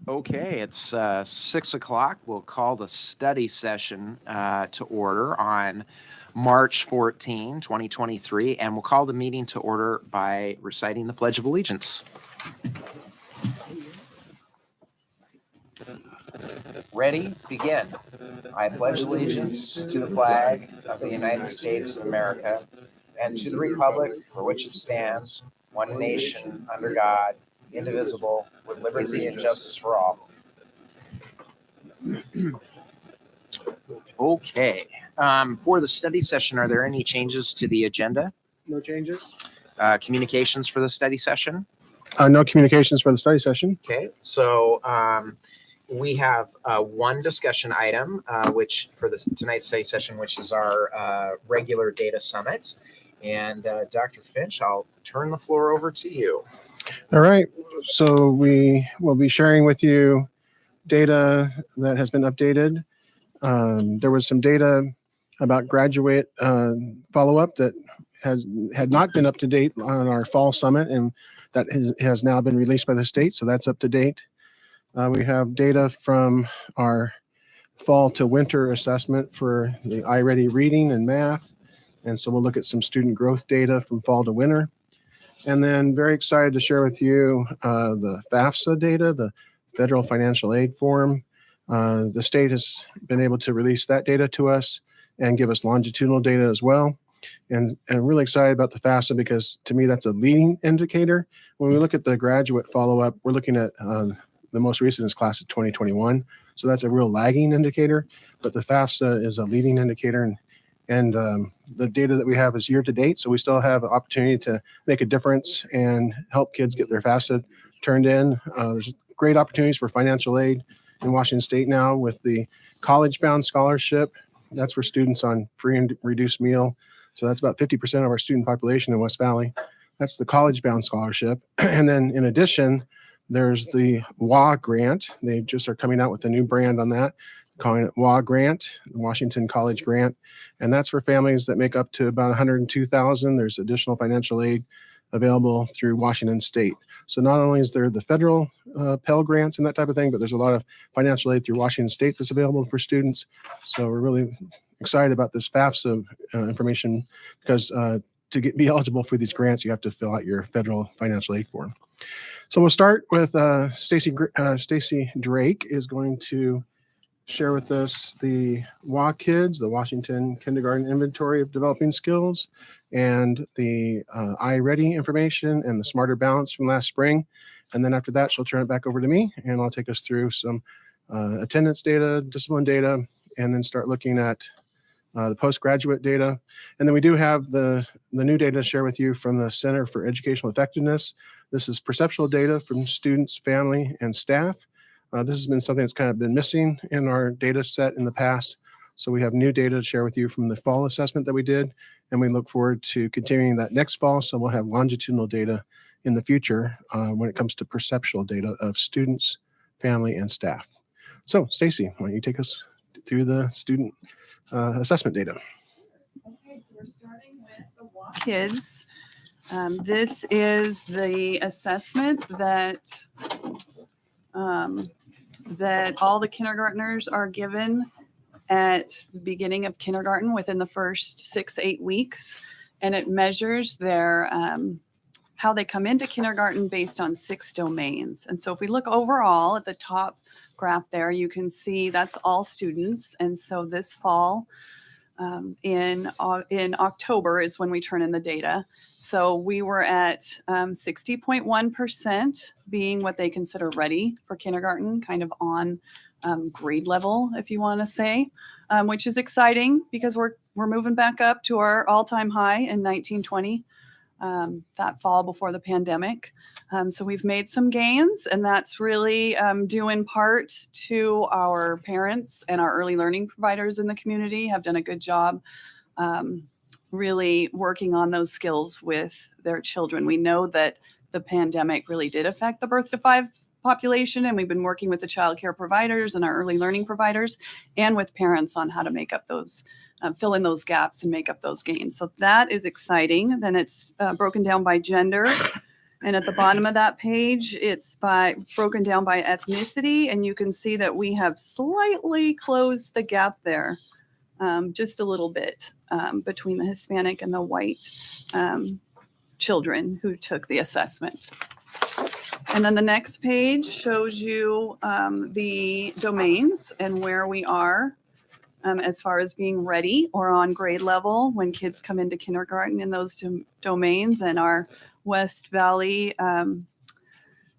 Okay, it's 6 o'clock. We'll call the study session to order on March 14, 2023, and we'll call the meeting to order by reciting the Pledge of Allegiance. Ready? Begin. I pledge allegiance to the flag of the United States of America and to the republic for which it stands, one nation, under God, indivisible, with liberty and justice for all. Okay. For the study session, are there any changes to the agenda? No changes. Communications for the study session? No communications for the study session. Okay. So we have one discussion item, which for tonight's study session, which is our regular data summit. And Dr. Finch, I'll turn the floor over to you. All right. So we will be sharing with you data that has been updated. There was some data about graduate follow-up that had not been up to date on our fall summit, and that has now been released by the state. So that's up to date. We have data from our fall to winter assessment for the iReady reading and math. And so we'll look at some student growth data from fall to winter. And then very excited to share with you the FAFSA data, the Federal Financial Aid Form. The state has been able to release that data to us and give us longitudinal data as well. And I'm really excited about the FAFSA because to me, that's a leading indicator. When we look at the graduate follow-up, we're looking at the most recent is class of 2021. So that's a real lagging indicator, but the FAFSA is a leading indicator. And the data that we have is year to date. So we still have an opportunity to make a difference and help kids get their FAFSA turned in. There's great opportunities for financial aid in Washington State now with the college-bound scholarship. That's for students on free and reduced meal. So that's about 50% of our student population in West Valley. That's the college-bound scholarship. And then in addition, there's the WA grant. They just are coming out with a new brand on that, calling it WA grant, Washington College grant. And that's for families that make up to about $102,000. There's additional financial aid available through Washington State. So not only is there the federal Pell grants and that type of thing, but there's a lot of financial aid through Washington State that's available for students. So we're really excited about this FAFSA information because to be eligible for these grants, you have to fill out your federal financial aid form. So we'll start with Stacy Drake is going to share with us the WA Kids, the Washington Kindergarten Inventory of Developing Skills, and the iReady information and the Smarter Balance from last spring. And then after that, she'll turn it back over to me, and I'll take us through some attendance data, discipline data, and then start looking at the postgraduate data. And then we do have the new data to share with you from the Center for Educational Effectiveness. This is perceptual data from students, family, and staff. This has been something that's kind of been missing in our data set in the past. So we have new data to share with you from the fall assessment that we did, and we look forward to continuing that next fall. So we'll have longitudinal data in the future when it comes to perceptual data of students, family, and staff. So Stacy, why don't you take us through the student assessment data? Okay, so we're starting with the WA Kids. This is the assessment that all the kindergartners are given at the beginning of kindergarten within the first 6-8 weeks, and it measures their how they come into kindergarten based on 6 domains. And so if we look overall at the top graph there, you can see that's all students. And so this fall, in October is when we turn in the data. So we were at 60.1% being what they consider ready for kindergarten, kind of on grade level, if you want to say, which is exciting because we're moving back up to our all-time high in 1920, that fall before the pandemic. So we've made some gains, and that's really due in part to our parents and our early learning providers in the community have done a good job really working on those skills with their children. We know that the pandemic really did affect the birth to 5 population, and we've been working with the child care providers and our early learning providers and with parents on how to make up those fill in those gaps and make up those gains. So that is exciting. Then it's broken down by gender. And at the bottom of that page, it's broken down by ethnicity, and you can see that we have slightly closed the gap there, just a little bit, between the Hispanic and the white children who took the assessment. And then the next page shows you the domains and where we are as far as being ready or on grade level when kids come into kindergarten in those domains. And our West Valley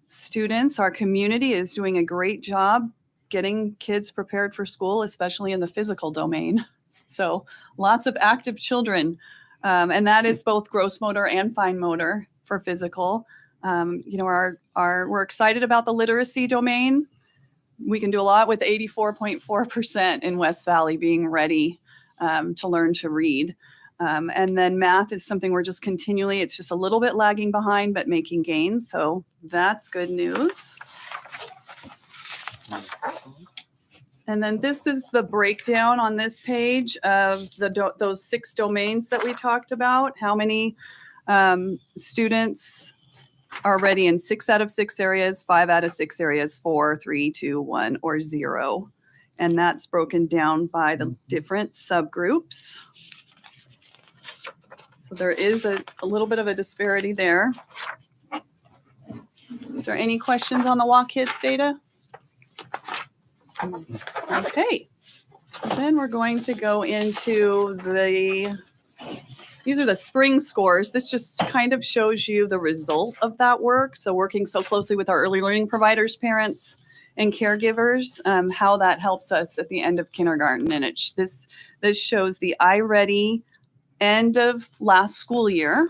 students, our community is doing a great job getting kids prepared for school, especially in the physical domain. So lots of active children. And that is both gross motor and fine motor for physical. We're excited about the literacy domain. We can do a lot with 84.4% in West Valley being ready to learn to read. And then math is something we're just continually, it's just a little bit lagging behind, but making gains. So that's good news. And then this is the breakdown on this page of those 6 domains that we talked about. How many students are ready in 6 out of 6 areas, 5 out of 6 areas, 4, 3, 2, 1, or 0. And that's broken down by the different subgroups. So there is a little bit of a disparity there. Is there any questions on the WVSD data? Okay. Then we're going to go into these are the spring scores. This just kind of shows you the result of that work. So working so closely with our early learning providers, parents, and caregivers, how that helps us at the end of kindergarten. And this shows the iReady end of last school year.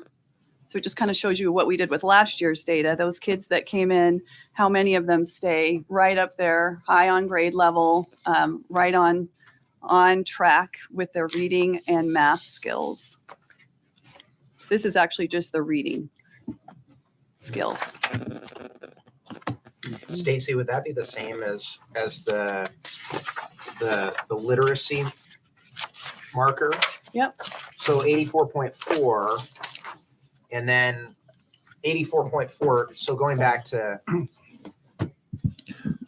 So it just kind of shows you what we did with last year's data. Those kids that came in, how many of them stay right up there, high on grade level, right on track with their reading and math skills. This is actually just the reading skills. Stacy, would that be the same as the literacy marker? Yep. So 84.4 and then 84.4. So going back to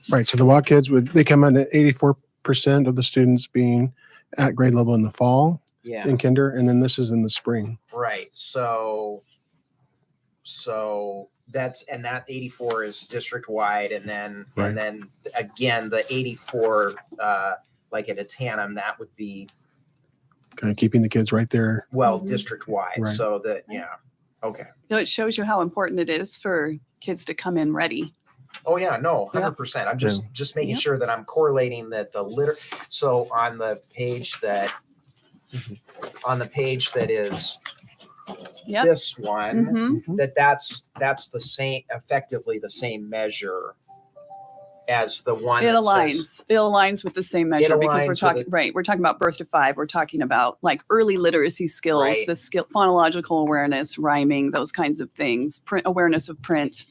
Right. So the WA kids they come in at 84% of the students being at grade level in the fall in kinder, and then this is in the spring. Right. So that 84 is district wide, and then again the 84 like at a tandem, that would be Kind of keeping the kids right there. district wide. Right. So that okay. So it shows you how important it is for kids to come in ready. Oh yeah, no, 100%. I'm just making sure that I'm correlating that so on the page that is this one, that's the same, effectively the same measure as the one. It aligns with the same measure because we're talking about birth to 5. We're talking about like early literacy skills, the phonological awareness, rhyming, those kinds of things, awareness of print.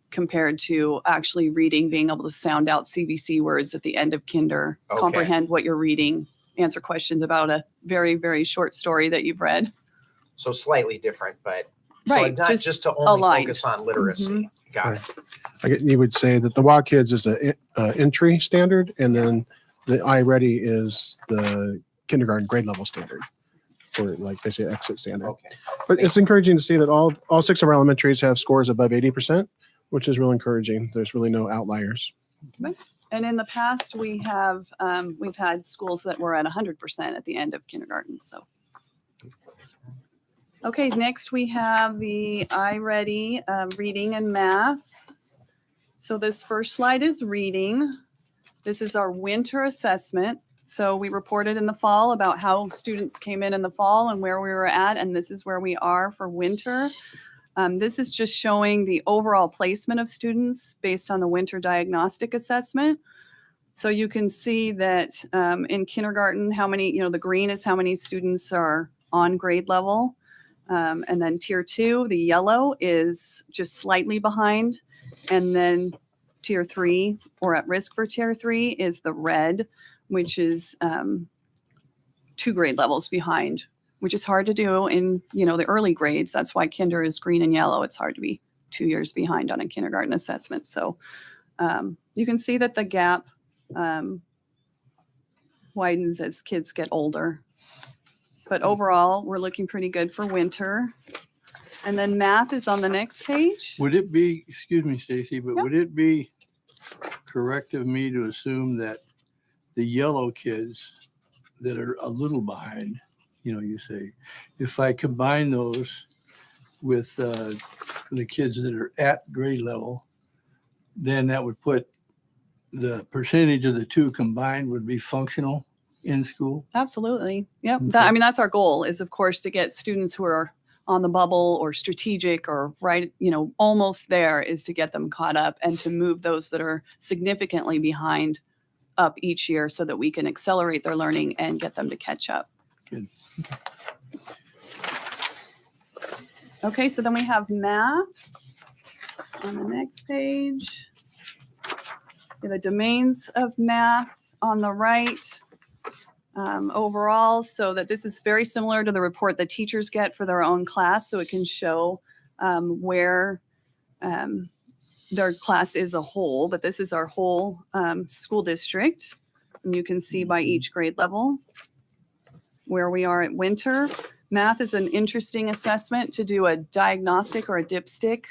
Compared to actually reading, being able to sound out CVC words at the end of kinder, comprehend what you're reading, answer questions about a very, very short story that you've read. So slightly different, but right. So just to only focus on literacy. Got it. You would say that the WA kids is an entry standard, and then the iReady is the kindergarten grade level standard, or like they say exit standard. Okay. But it's encouraging to see that all 6 of our elementaries have scores above 80%. Which is real encouraging. There's really no outliers. And in the past, we've had schools that were at 100% at the end of kindergarten. So, okay, next we have the iReady reading and math. So this first slide is reading. This is our winter assessment. So we reported in the fall about how students came in the fall and where we were at, and this is where we are for winter. This is just showing the overall placement of students based on the winter diagnostic assessment. So you can see that in kindergarten, how many, the green is how many students are on grade level. And then tier 2, the yellow is just slightly behind. And then tier 3, or at risk for tier 3, is the red, which is 2 grade levels behind which is hard to do in, the early grades. That's why kinder is green and yellow. It's hard to be 2 years behind on a kindergarten assessment. So you can see that the gap widens as kids get older. But overall, we're looking pretty good for winter. And then math is on the next page. Would it be, excuse me, Stacy, but Yeah. would it be correct of me to assume that the yellow kids that are a little behind, you say, if I combine those with the kids that are at grade level, then that would put the percentage of the two combined would be functional in school? Absolutely. Yep. Okay. That's our goal is, of course, to get students who are on the bubble or strategic or right, almost there, is to get them caught up and to move those that are significantly behind up each year so that we can accelerate their learning and get them to catch up. Good. Okay, so then we have math on the next page. We have the domains of math on the right. Overall, so that this is very similar to the report that teachers get for their own class, so it can show where their class is a whole, but this is our whole school district. And you can see by each grade level where we are at winter. Math is an interesting assessment to do a diagnostic or a dipstick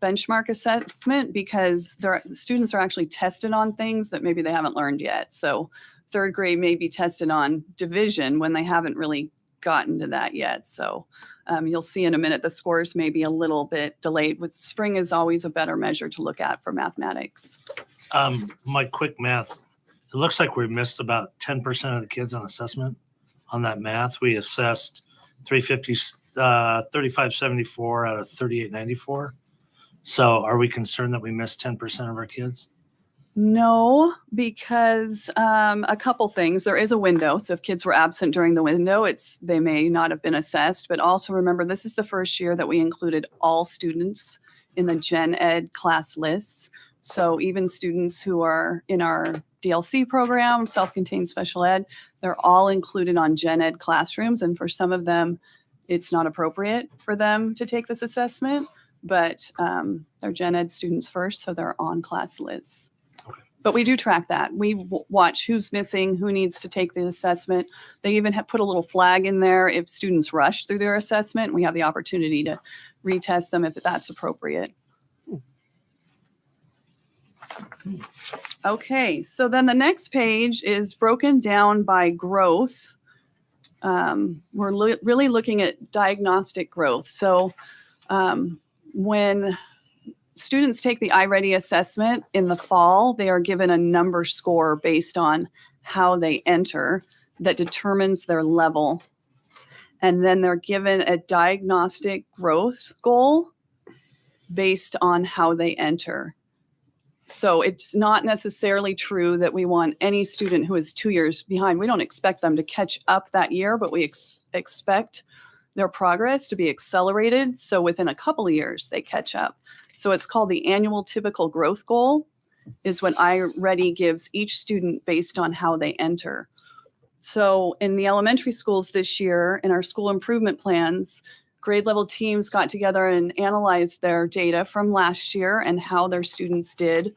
benchmark assessment because students are actually tested on things that maybe they haven't learned yet. So third grade may be tested on division when they haven't really gotten to that yet. So you'll see in a minute the scores may be a little bit delayed. With spring is always a better measure to look at for mathematics. My quick math, it looks like we missed about 10% of the kids on assessment on that math. We assessed 3574 out of 3894. So are we concerned that we missed 10% of our kids? No, because a couple things. There is a window. So if kids were absent during the window, they may not have been assessed. But also remember, this is the first year that we included all students in the Gen Ed class lists. So even students who are in our DLC program, self-contained special ed, they're all included on Gen Ed classrooms. And for some of them, it's not appropriate for them to take this assessment. But they're Gen Ed students first, so they're on class lists. But we do track that. We watch who's missing, who needs to take the assessment. They even have put a little flag in there if students rush through their assessment. We have the opportunity to retest them if that's appropriate. Okay, so then the next page is broken down by growth. We're really looking at diagnostic growth. So when students take the iReady assessment in the fall, they are given a number score based on how they enter that determines their level. And then they're given a diagnostic growth goal based on how they enter. So it's not necessarily true that we want any student who is 2 years behind. We don't expect them to catch up that year, but we expect their progress to be accelerated. So within a couple of years, they catch up. So it's called the annual typical growth goal, is what iReady gives each student based on how they enter. So in the elementary schools this year, in our school improvement plans, grade level teams got together and analyzed their data from last year and how their students did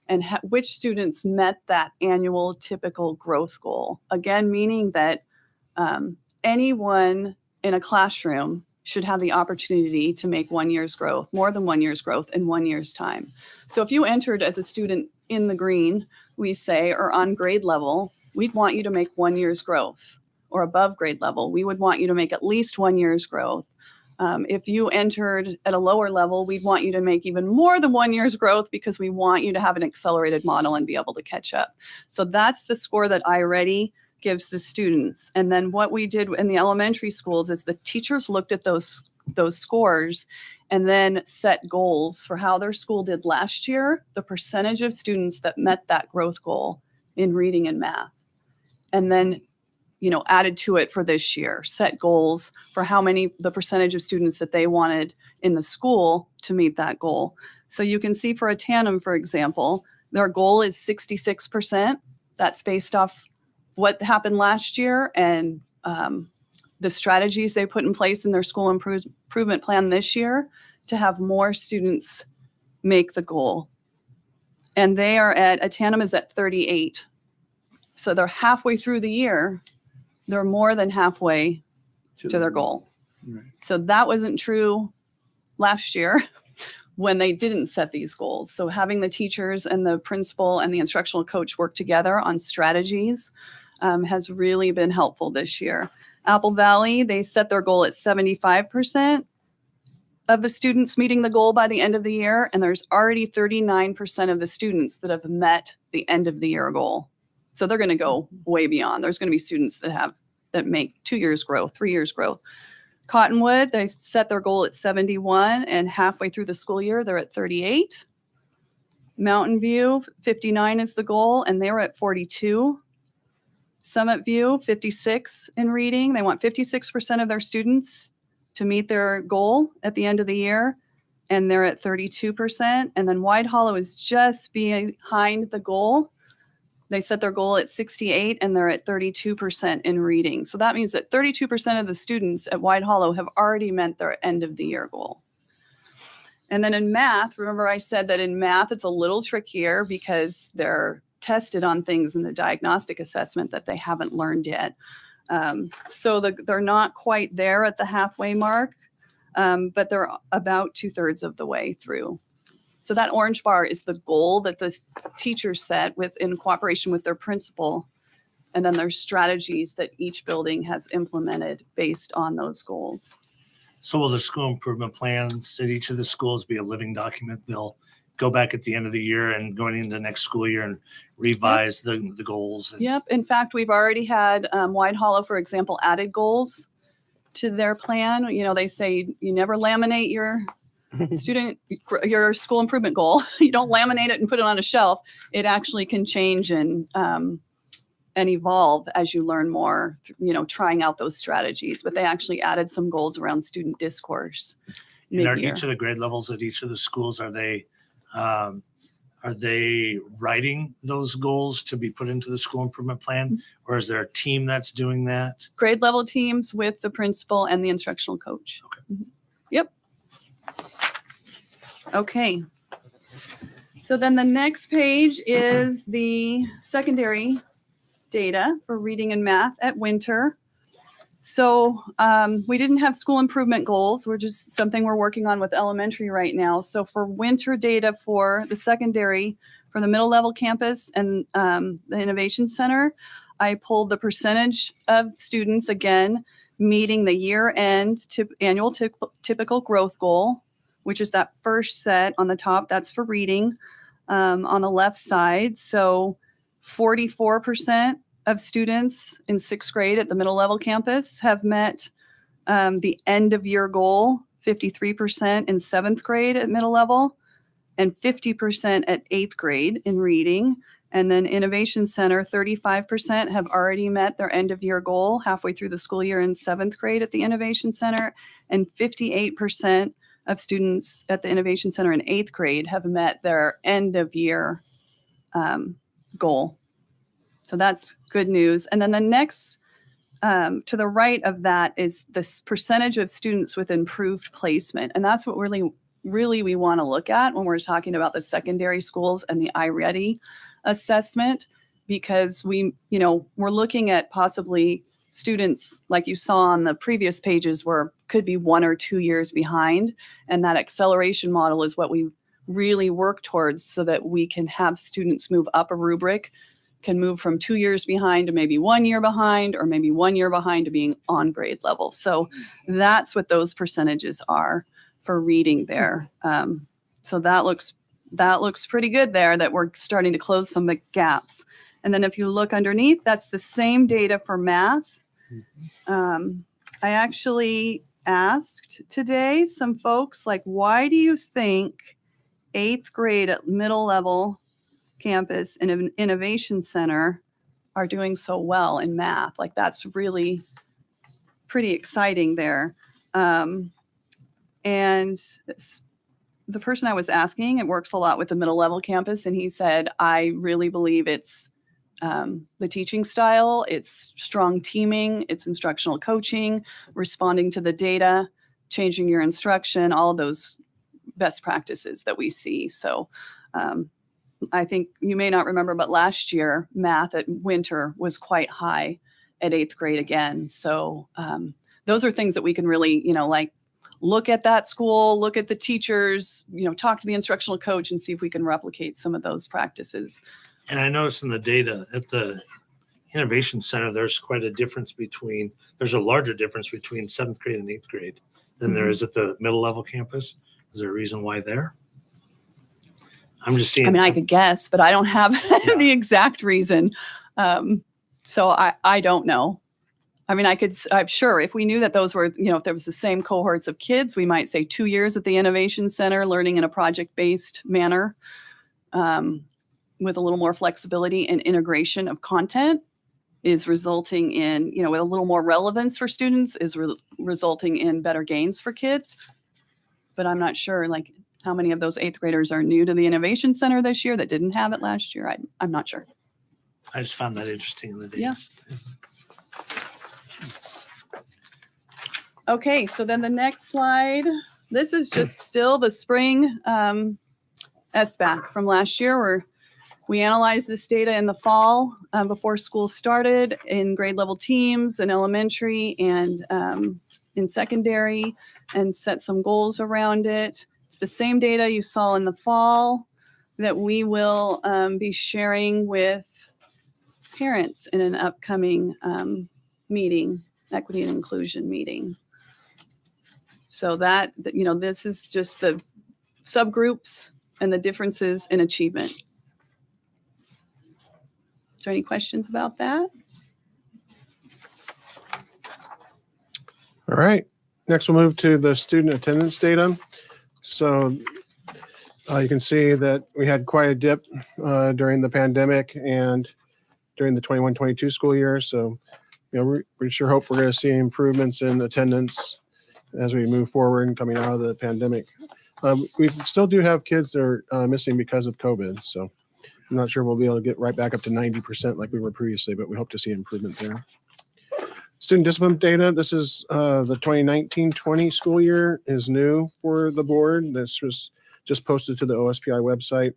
and which students met that annual typical growth goal. Again, meaning that anyone in a classroom should have the opportunity to make 1 year's growth, more than 1 year's growth in 1 year's time. So if you entered as a student in the green, we say, or on grade level, we'd want you to make 1 year's growth, or above grade level, we would want you to make at least 1 year's growth. If you entered at a lower level, we'd want you to make even more than 1 year's growth because we want you to have an accelerated model and be able to catch up. So that's the score that iReady gives the students. And then what we did in the elementary schools is the teachers looked at those scores and then set goals for how their school did last year, the percentage of students that met that growth goal in reading and math. And then added to it for this year, set goals for the percentage of students that they wanted in the school to meet that goal. So you can see for a tandem, for example, their goal is 66%. That's based off what happened last year and the strategies they put in place in their school improvement plan this year to have more students make the goal. And they are at, Atanum is at 38. So they're halfway through the year. They're more than halfway to their goal. Right. So that wasn't true last year when they didn't set these goals. So having the teachers and the principal and the instructional coach work together on strategies has really been helpful this year. Apple Valley, they set their goal at 75% of the students meeting the goal by the end of the year, and there's already 39% of the students that have met the end of the year goal. So they're going to go way beyond. There's going to be students that make 2 years growth, 3 years growth. Cottonwood, they set their goal at 71, and halfway through the school year, they're at 38. Mountain View, 59 is the goal, and they were at 42. Summit View, 56 in reading. They want 56% of their students to meet their goal at the end of the year, and they're at 32%. And then Wide Hollow is just behind the goal. They set their goal at 68, and they're at 32% in reading. So that means that 32% of the students at Wide Hollow have already met their end of the year goal. And then in math, remember I said that in math, it's a little trickier because they're tested on things in the diagnostic assessment that they haven't learned yet. So they're not quite there at the halfway mark, but they're about 2/3 of the way through. So that orange bar is the goal that the teachers set in cooperation with their principal. And then there's strategies that each building has implemented based on those goals. So will the school improvement plans at each of the schools be a living document? They'll go back at the end of the year and going into the next school year and revise the goals. Yep. In fact, we've already had Wide Hollow, for example, added goals to their plan. You know, they say you never laminate your school improvement goal. You don't laminate it and put it on a shelf. It actually can change and evolve as you learn more, you know, trying out those strategies. But they actually added some goals around student discourse. And are mid-year. each of the grade levels at each of the schools, are they writing those goals to be put into the school improvement plan, or is there a team that's doing that? Grade level teams with the principal and the instructional coach. Okay. Mhm. Yep. Okay. So then the next page is the secondary data for reading and math at Winter. So we didn't have school improvement goals. We're just something we're working on with elementary right now. So for Winter data for the secondary, for the middle level campus and the Innovation Center, I pulled the percentage of students, again, meeting the year-end annual typical growth goal, which is that first set on the top. That's for reading on the left side. So 44% of students in 6th grade at the middle level campus have met the end of year goal, 53% in 7th grade at middle level, and 50% at 8th grade in reading. And then Innovation Center, 35% have already met their end of year goal halfway through the school year in 7th grade at the Innovation Center, and 58% of students at the Innovation Center in 8th grade have met their end of year goal. So that's good news. And then the next to the right of that is this percentage of students with improved placement. And that's what really we want to look at when we're talking about the secondary schools and the iReady assessment, because we're looking at possibly students like you saw on the previous pages where could be 1 or 2 years behind. And that acceleration model is what we really work towards so that we can have students move up a rubric, can move from 2 years behind to maybe 1 year behind, or maybe 1 year behind to being on grade level. So that's what those percentages are for reading there. So that looks pretty good there, that we're starting to close some gaps. And then if you look underneath, that's the same data for math. I actually asked today some folks, like, why do you think 8th grade at middle level campus and an Innovation Center are doing so well in math? Like, that's really pretty exciting there. And the person I was asking, it works a lot with the middle level campus, and he said, I really believe it's the teaching style, it's strong teaming, it's instructional coaching, responding to the data, changing your instruction, all of those best practices that we see. So I think you may not remember, but last year math at winter was quite high at 8th grade again. So those are things that we can really, like look at that school, look at the teachers, talk to the instructional coach and see if we can replicate some of those practices. And I noticed in the data at the Innovation Center, there's a larger difference between 7th grade and 8th grade than there is at the middle level campus. Is there a reason why there? I'm just seeing. I mean, I could guess, but I don't have the exact reason. So I don't know. I mean, I'm sure if we knew that those were, if there was the same cohorts of kids, we might say 2 years at the Innovation Center, learning in a project-based manner with a little more flexibility and integration of content is resulting in, with a little more relevance for students is resulting in better gains for kids. But I'm not sure, like, how many of those 8th graders are new to the Innovation Center this year that didn't have it last year. I'm not sure. I just found that interesting in the data. Yeah. Okay, so then the next slide, this is just still the spring SBAC from last year where we analyzed this data in the fall before school started in grade level teams in elementary and in secondary and set some goals around it. It's the same data you saw in the fall that we will be sharing with parents in an upcoming meeting, equity and inclusion meeting. So that, this is just the subgroups and the differences in achievement. Is there any questions about that? All right. Next, we'll move to the student attendance data. So you can see that we had quite a dip during the pandemic and during the 21-22 school year. So, we sure hope we're going to see improvements in attendance as we move forward and coming out of the pandemic. We still do have kids that are missing because of COVID. So I'm not sure we'll be able to get right back up to 90% like we were previously, but we hope to see improvement there. Student discipline data. This is the 2019-20 school year is new for the board. This was just posted to the OSPI website.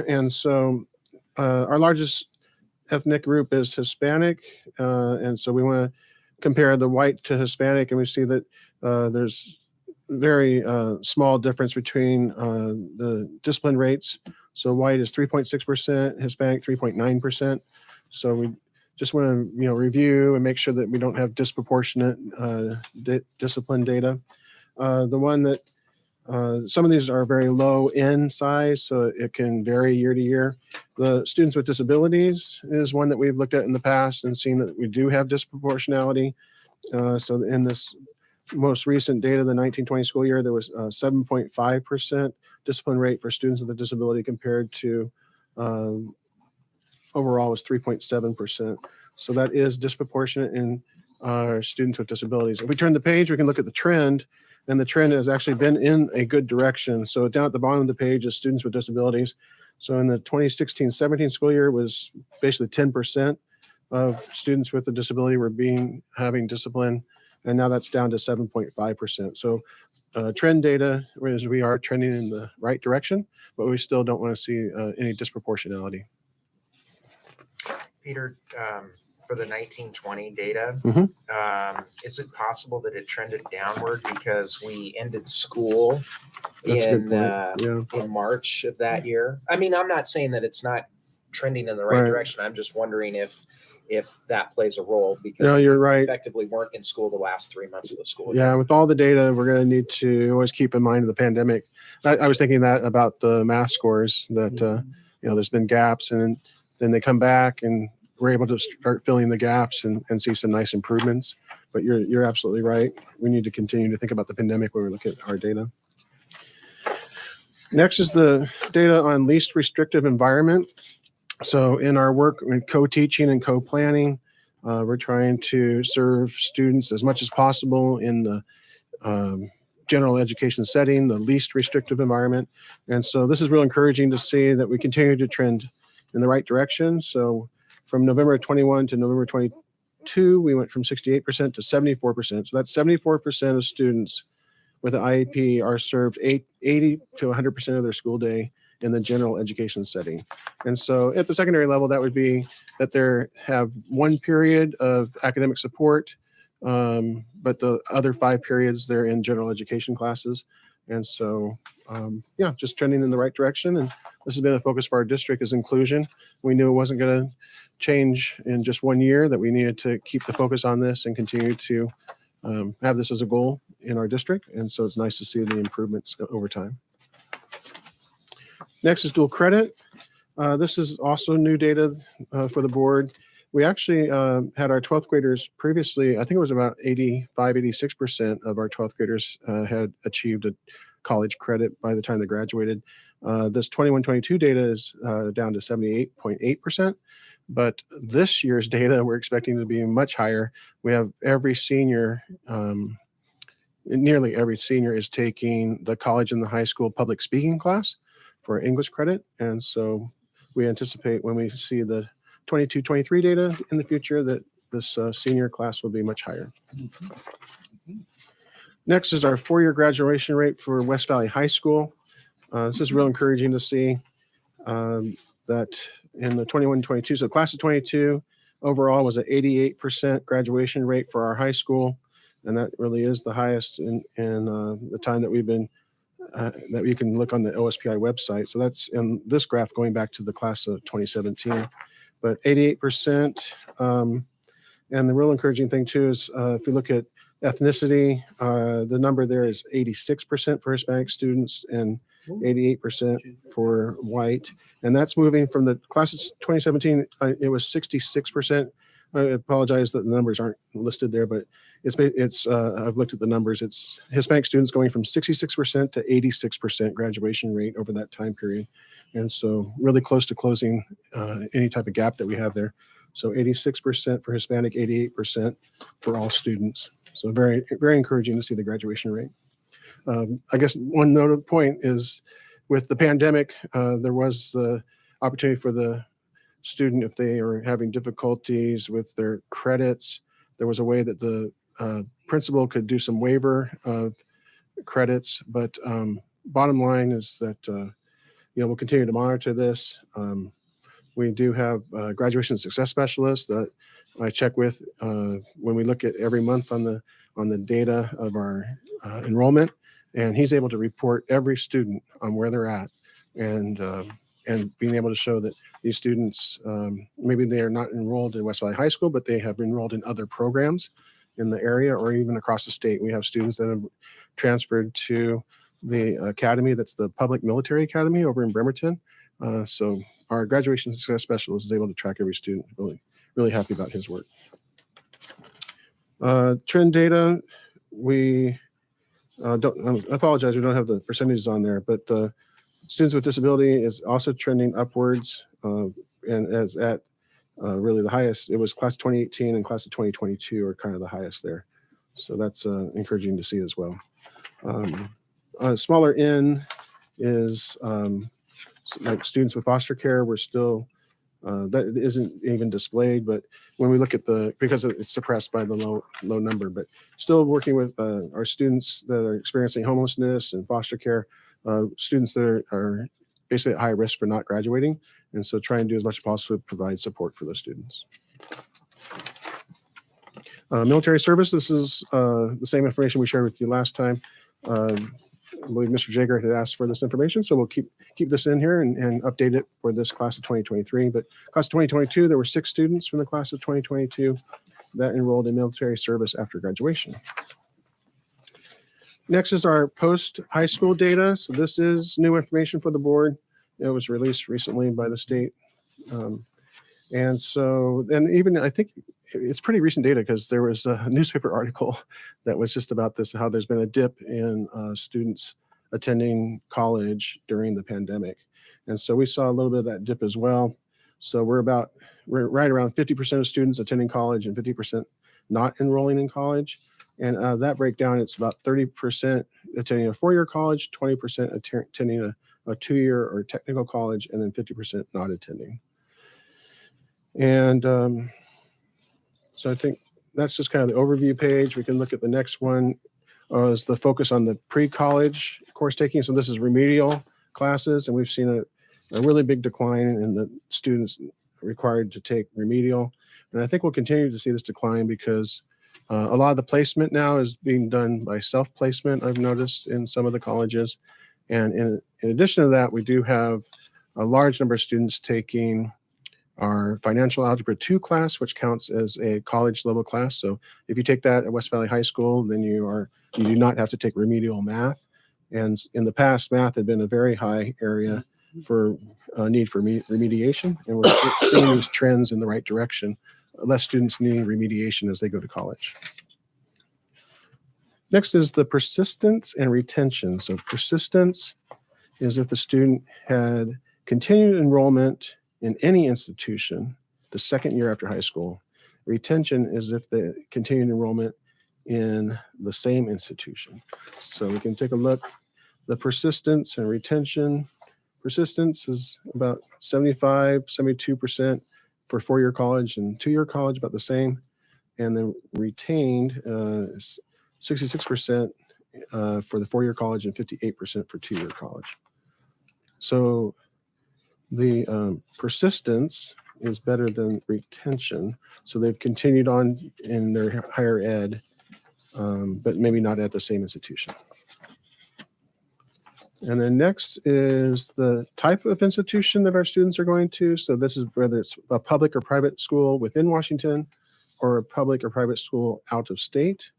And so our largest ethnic group is Hispanic. And so we want to compare the white to Hispanic, and we see that there's very small difference between the discipline rates. So white is 3.6%, Hispanic 3.9%. So we just want to review and make sure that we don't have disproportionate discipline data. The one that some of these are very low in size, so it can vary year to year. The students with disabilities is one that we've looked at in the past and seen that we do have disproportionality. So in this most recent data, the 19-20 school year, there was 7.5% discipline rate for students with a disability compared to overall was 3.7%. So that is disproportionate in our students with disabilities. If we turn the page, we can look at the trend, and the trend has actually been in a good direction. So down at the bottom of the page is students with disabilities. So in the 2016-17 school year, it was basically 10% of students with a disability were having discipline, and now that's down to 7.5%. So trend data is we are trending in the right direction, but we still don't want to see any disproportionality. Peter, for the 19-20 data, is it possible that it trended downward because we ended school in March of that year? I mean, I'm not saying that it's not trending in the right direction. I'm just wondering if that plays a role because you're right. Effectively weren't in school the last 3 months of the school year. Yeah, with all the data, we're going to need to always keep in mind the pandemic. I was thinking that about the math scores that there's been gaps, and then they come back and we're able to start filling the gaps and see some nice improvements. But you're absolutely right. We need to continue to think about the pandemic when we look at our data. Next is the data on least restrictive environment. So in our work in co-teaching and co-planning, we're trying to serve students as much as possible in the general education setting, the least restrictive environment. And so this is real encouraging to see that we continue to trend in the right direction. So from November 21 to November 22, we went from 68% to 74%. So that's 74% of students with an IEP are served 80 to 100% of their school day in the general education setting. And so at the secondary level, that would be that they have one period of academic support, but the other 5 periods they're in general education classes. And so, yeah, just trending in the right direction. And this has been a focus for our district is inclusion. We knew it wasn't going to change in just 1 year, that we needed to keep the focus on this and continue to have this as a goal in our district. And so it's nice to see the improvements over time. Next is dual credit. This is also new data for the board. We actually had our 12th graders previously, I think it was about 85, 86% of our 12th graders had achieved a college credit by the time they graduated. This 21-22 data is down to 78.8%. But this year's data, we're expecting to be much higher. We have every senior, nearly every senior is taking the college and the high school public speaking class for English credit. And so we anticipate when we see the 22-23 data in the future that this senior class will be much higher. Next is our 4-year graduation rate for West Valley High School. This is real encouraging to see that in the 21-22, so class of 22 overall was an 88% graduation rate for our high school. And that really is the highest in the time that we've been, that you can look on the OSPI website. So that's in this graph going back to the class of 2017, but 88%. And the real encouraging thing too is if you look at ethnicity, the number there is 86% for Hispanic students and 88% for white. And that's moving from the class of 2017, it was 66%. I apologize that the numbers aren't listed there, but it's I've looked at the numbers. It's Hispanic students going from 66% to 86% graduation rate over that time period. And so really close to closing any type of gap that we have there. So 86% for Hispanic, 88% for all students. So very, very encouraging to see the graduation rate. I guess one note point is with the pandemic, there was the opportunity for the student, if they are having difficulties with their credits, there was a way that the principal could do some waiver of credits. But bottom line is that we'll continue to monitor this. We do have graduation success specialists that I check with when we look at every month on the data of our enrollment, and he's able to report every student on where they're at, and being able to show that these students, maybe they are not enrolled in West Valley High School, but they have enrolled in other programs in the area or even across the state. We have students that have transferred to the academy, that's the Public Military Academy over in Bremerton. So our graduation success specialist is able to track every student. Really, really happy about his work. Trend data, we I apologize, we don't have the percentages on there, but students with disability is also trending upwards, and as at really the highest. It was class of 2018 and class of 2022 are kind of the highest there. So that's encouraging to see as well. Smaller N is like students with foster care. We're still, that isn't even displayed, but when we look at because it's suppressed by the low number, but still working with our students that are experiencing homelessness and foster care, students that are basically at high risk for not graduating. And so try and do as much as possible to provide support for those students. Military service, this is the same information we shared with you last time. I believe Mr. Jager had asked for this information, so we'll keep this in here and update it for this class of 2023. But class of 2022, there were 6 students from the class of 2022 that enrolled in military service after graduation. Next is our post-high school data. So this is new information for the board. It was released recently by the state. And even I think it's pretty recent data because there was a newspaper article that was just about this, how there's been a dip in students attending college during the pandemic. And so we saw a little bit of that dip as well. So we're right around 50% of students attending college and 50% not enrolling in college. And that breakdown, it's about 30% attending a 4-year college, 20% attending a 2-year or technical college, and then 50% not attending. And so I think that's just kind of the overview page. We can look at the next one is the focus on the pre-college course taking. So this is remedial classes, and we've seen a really big decline in the students required to take remedial. And I think we'll continue to see this decline because a lot of the placement now is being done by self-placement, I've noticed in some of the colleges. And in addition to that, we do have a large number of students taking our Financial Algebra 2 class, which counts as a college level class. So if you take that at West Valley High School, then you do not have to take remedial math. And in the past, math had been a very high area for need for remediation. And we're seeing these trends in the right direction. Less students needing remediation as they go to college. Next is the persistence and retention. So persistence is if the student had continued enrollment in any institution the second year after high school. Retention is if they continued enrollment in the same institution. So we can take a look. The persistence and retention. Persistence is about 72% for four-year college, and two-year college about the same. And then retained is 66% for the four-year college and 58% for two-year college. So the persistence is better than retention. So they've continued on in their higher ed, but maybe not at the same institution. And then next is the type of institution that our students are going to. So this is whether it's a public or private school within Washington or a public or private school out of state.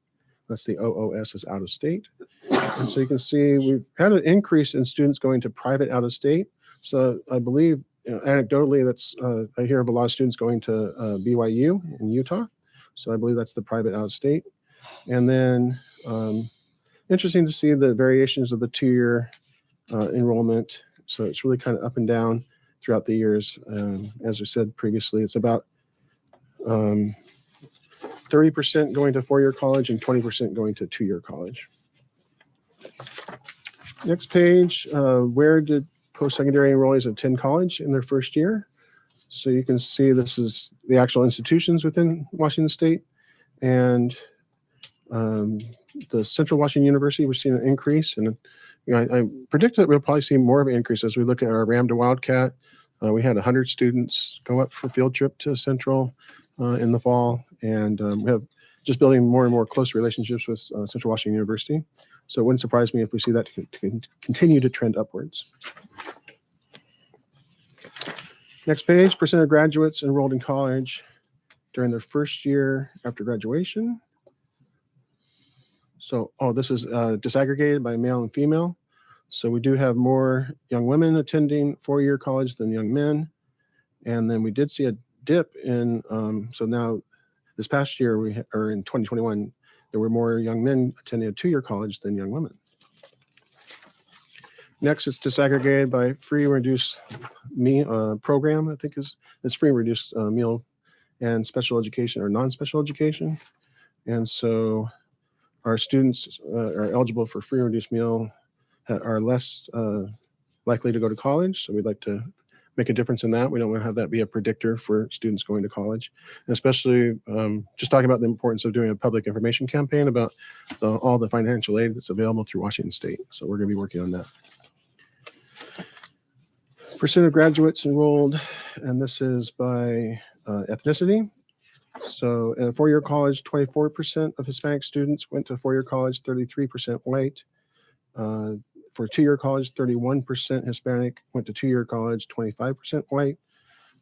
That's the OOS is out of state. And so you can see we've had an increase in students going to private out of state. So I believe anecdotally I hear of a lot of students going to BYU in Utah. So I believe that's the private out of state. And then interesting to see the variations of the two-year enrollment. So it's really kind of up and down throughout the years. As I said previously, it's about 30% going to four-year college and 20% going to two-year college. Next page, where did post-secondary enrollees attend college in their first year? So you can see this is the actual institutions within Washington State. And the Central Washington University, we've seen an increase. And I predict that we'll probably see more of an increase as we look at our Ram to Wildcat. We had 100 students go up for field trip to Central in the fall. And we have just building more and more close relationships with Central Washington University. So it wouldn't surprise me if we see that to continue to trend upwards. Next page, percent of graduates enrolled in college during their first year after graduation. So, this is disaggregated by male and female. So we do have more young women attending four-year college than young men. And then we did see a dip in, so now this past year, or in 2021, there were more young men attending a two-year college than young women. Next, it's disaggregated by free and reduced meal program, I think is free and reduced meal and special education or non-special education. And so our students are eligible for free and reduced meal are less likely to go to college. So we'd like to make a difference in that. We don't want to have that be a predictor for students going to college, and especially just talking about the importance of doing a public information campaign about all the financial aid that's available through Washington State. So we're going to be working on that. Percent of graduates enrolled, and this is by ethnicity. So in a four-year college, 24% of Hispanic students went to four-year college, 33% white. For two-year college, 31% Hispanic went to two-year college, 25% white.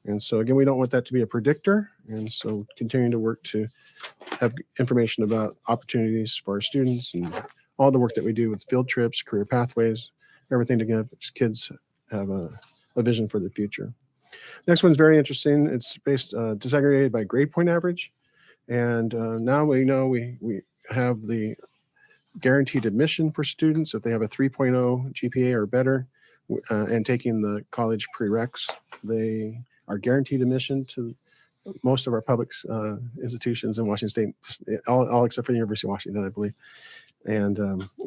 And so again, we don't want that to be a predictor. And so continuing to work to have information about opportunities for our students and all the work that we do with field trips, career pathways, everything to give kids have a vision for the future. Next one's very interesting. It's based disaggregated by grade point average. And now we know we have the guaranteed admission for students if they have a 3.0 GPA or better and taking the college prereqs. They are guaranteed admission to most of our public institutions in Washington State, all except for the University of Washington, I believe. And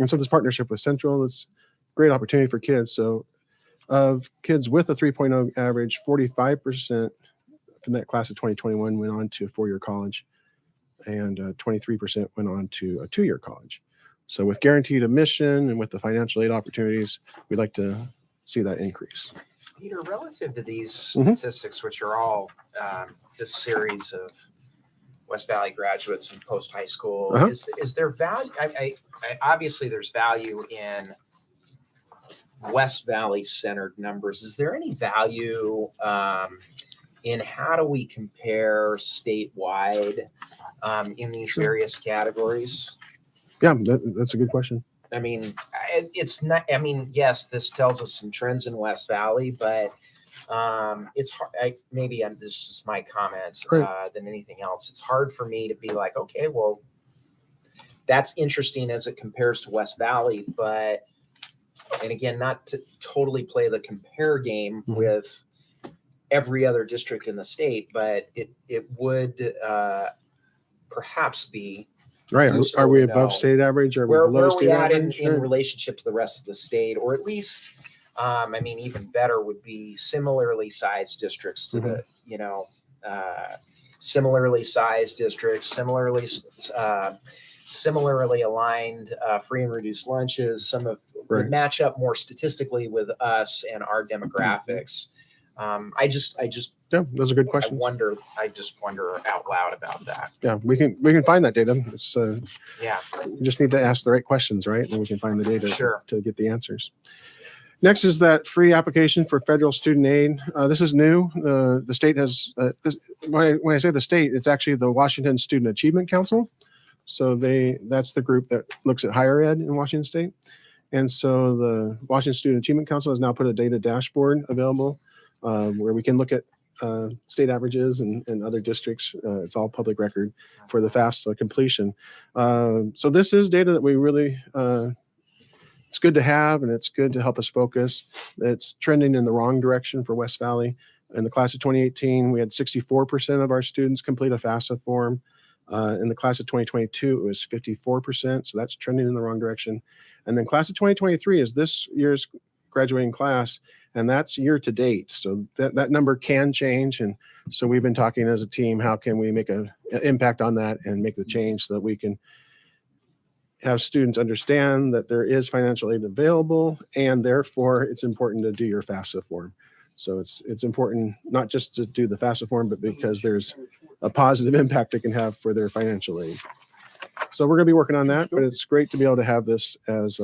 so this partnership with Central is a great opportunity for kids. So of kids with a 3.0 average, 45% in that class of 2021 went on to a 4-year college, and 23% went on to a 2-year college. So with guaranteed admission and with the financial aid opportunities, we'd like to see that increase. Peter, relative to these Mhm. statistics, which are all this series of West Valley graduates and post high school, Uh-huh. is there value? I obviously there's value in West Valley centered numbers. Is there any value in how do we compare statewide in these Sure. various categories? Yeah, that's a good question. I mean, it's not, I mean, yes, this tells us some trends in West Valley, but it's hard. This is just my comment Right. than anything else. It's hard for me to be like, okay, well, that's interesting as it compares to West Valley, but, and again, not to totally play the compare game Mhm. with every other district in the state, but it would perhaps be Right. useful Are we to above know. state average? Are we where below are state we at in average? Sure. relationship to the rest of the state, or at least, I mean, even better would be similarly sized districts to the, similarly sized districts, similarly aligned free and reduced lunches, some of Right. would match up more statistically with us and our demographics. I just Yeah, those are good I questions. just wonder out loud about that. Yeah, we can find that data. It's, Yeah, we just need to ask the right questions, right? And we can find the data Sure. to get the answers. Next is that free application for federal student aid. This is new. The state has, when I say the state, it's actually the Washington Student Achievement Council. So that's the group that looks at higher ed in Washington State. And so the Washington Student Achievement Council has now put a data dashboard available where we can look at state averages and other districts. It's all public record for the FAFSA completion. So this is data that we really, it's good to have, and it's good to help us focus. It's trending in the wrong direction for West Valley. In the class of 2018, we had 64% of our students complete a FAFSA form. In the class of 2022, it was 54%. So that's trending in the wrong direction. And then class of 2023 is this year's graduating class, and that's year to date. So that number can change. And so we've been talking as a team, how can we make an impact on that and make the change so that we can have students understand that there is financial aid available, and therefore it's important to do your FAFSA form. So it's important not just to do the FAFSA form, but because there's a positive impact it can have for their financial aid. So we're going to be working on that, but it's great to be able to have this as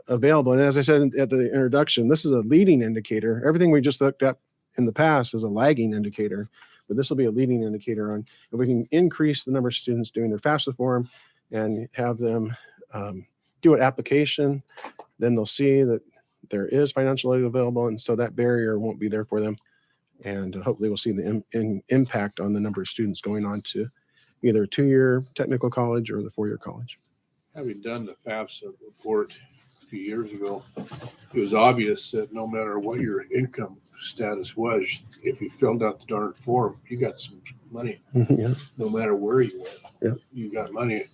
available. And as I said at the introduction, this is a leading indicator. Everything we just looked at in the past is a lagging indicator, but this will be a leading indicator on if we can increase the number of students doing their FAFSA form and have them do an application, then they'll see that there is financial aid available, and so that barrier won't be there for them. And hopefully we'll see the impact on the number of students going on to either a 2-year technical college or the 4-year college. Having done the FAFSA report a few years ago, it was obvious that no matter what your income status was, if you filled out the darn form, you got some money. Yeah. No matter where you went, Yeah. you got money.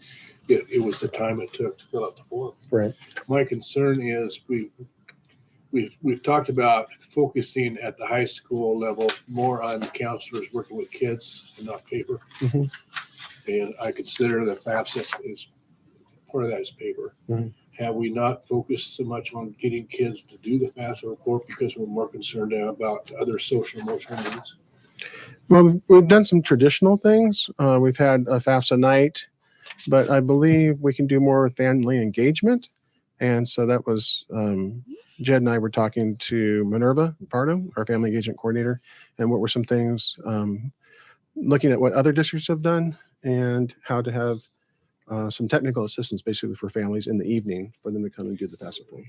It was the time it took to fill out the form. Right. My concern is we've talked about focusing at the high school level more on counselors working with kids and not paper. Mhm. And I consider that FAFSA is part of that is paper. Mhm. Have we not focused so much on getting kids to do the FAFSA report because we're more concerned about other social emotional needs? Well, we've done some traditional things. We've had a FAFSA night, but I believe we can do more with family engagement. And so that was, Jed and I were talking to Minerva Pardo, our family engagement coordinator, and what were some things, looking at what other districts have done and how to have some technical assistance basically for families in the evening for them to come and do the FAFSA form.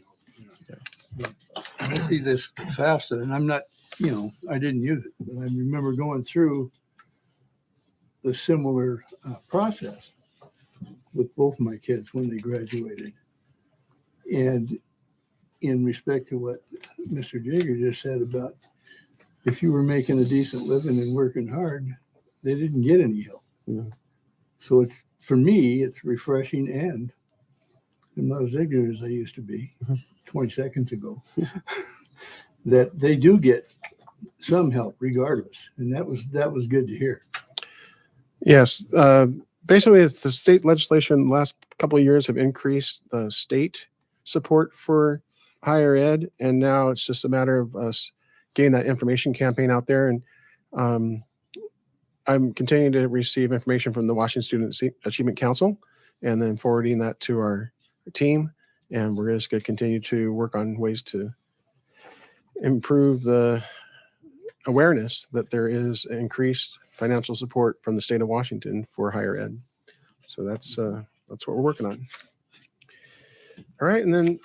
I see this FAFSA, and I'm not, I didn't use it, but I remember going through the similar process with both my kids when they graduated. And in respect to what Mr. Jager just said about if you were making a decent living and working hard, they didn't get any help. Yeah. So it's, for me, it's refreshing, and I'm not as ignorant as I used to be 20 seconds ago, that they do get some help regardless. And that was good to hear. Yes. Basically, it's the state legislation the last couple of years have increased the state support for higher ed. And now it's just a matter of us getting that information campaign out there. And I'm continuing to receive information from the Washington Student Achievement Council and then forwarding that to our team. And we're just going to continue to work on ways to improve the awareness that there is increased financial support from the state of Washington for higher ed. So that's what we're working on. All right, and then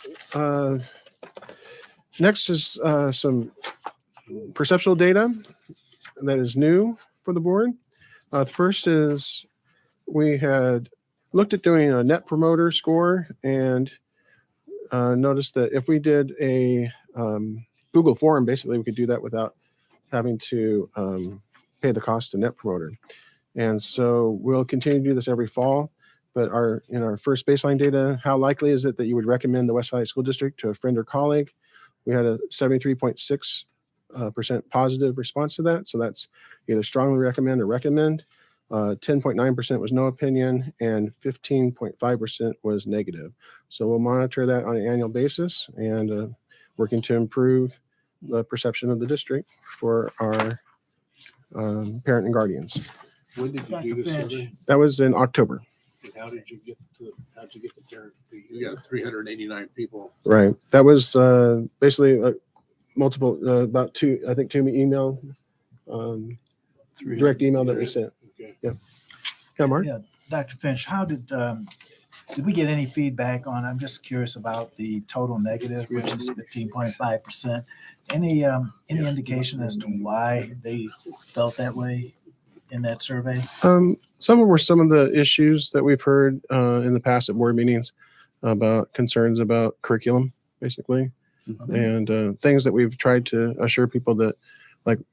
next is some perceptual data that is new for the board. The first is we had looked at doing a net promoter score and noticed that if we did a Google form, basically we could do that without having to pay the cost to net promoter. And so we'll continue to do this every fall. But in our first baseline data, how likely is it that you would recommend the West Valley School District to a friend or colleague? We had a 73.6% positive response to that. So that's either strongly recommend or recommend. 10.9% was no opinion, and 15.5% was negative. So we'll monitor that on an annual basis and working to improve the perception of the district for our parent and guardians. When did you do this survey? That was in October. And how'd you get the parent? You got 389 people. Right. That was basically multiple, about two email, direct email that we sent. Okay. Yeah. Yeah, Mark? Yeah, Dr. Finch, how did we get any feedback on, I'm just curious about the total negative, which is 15.5%. Any indication as to why they felt that way in that survey? Some were some of the issues that we've heard in the past at board meetings about concerns about curriculum, basically, and things that we've tried to assure people that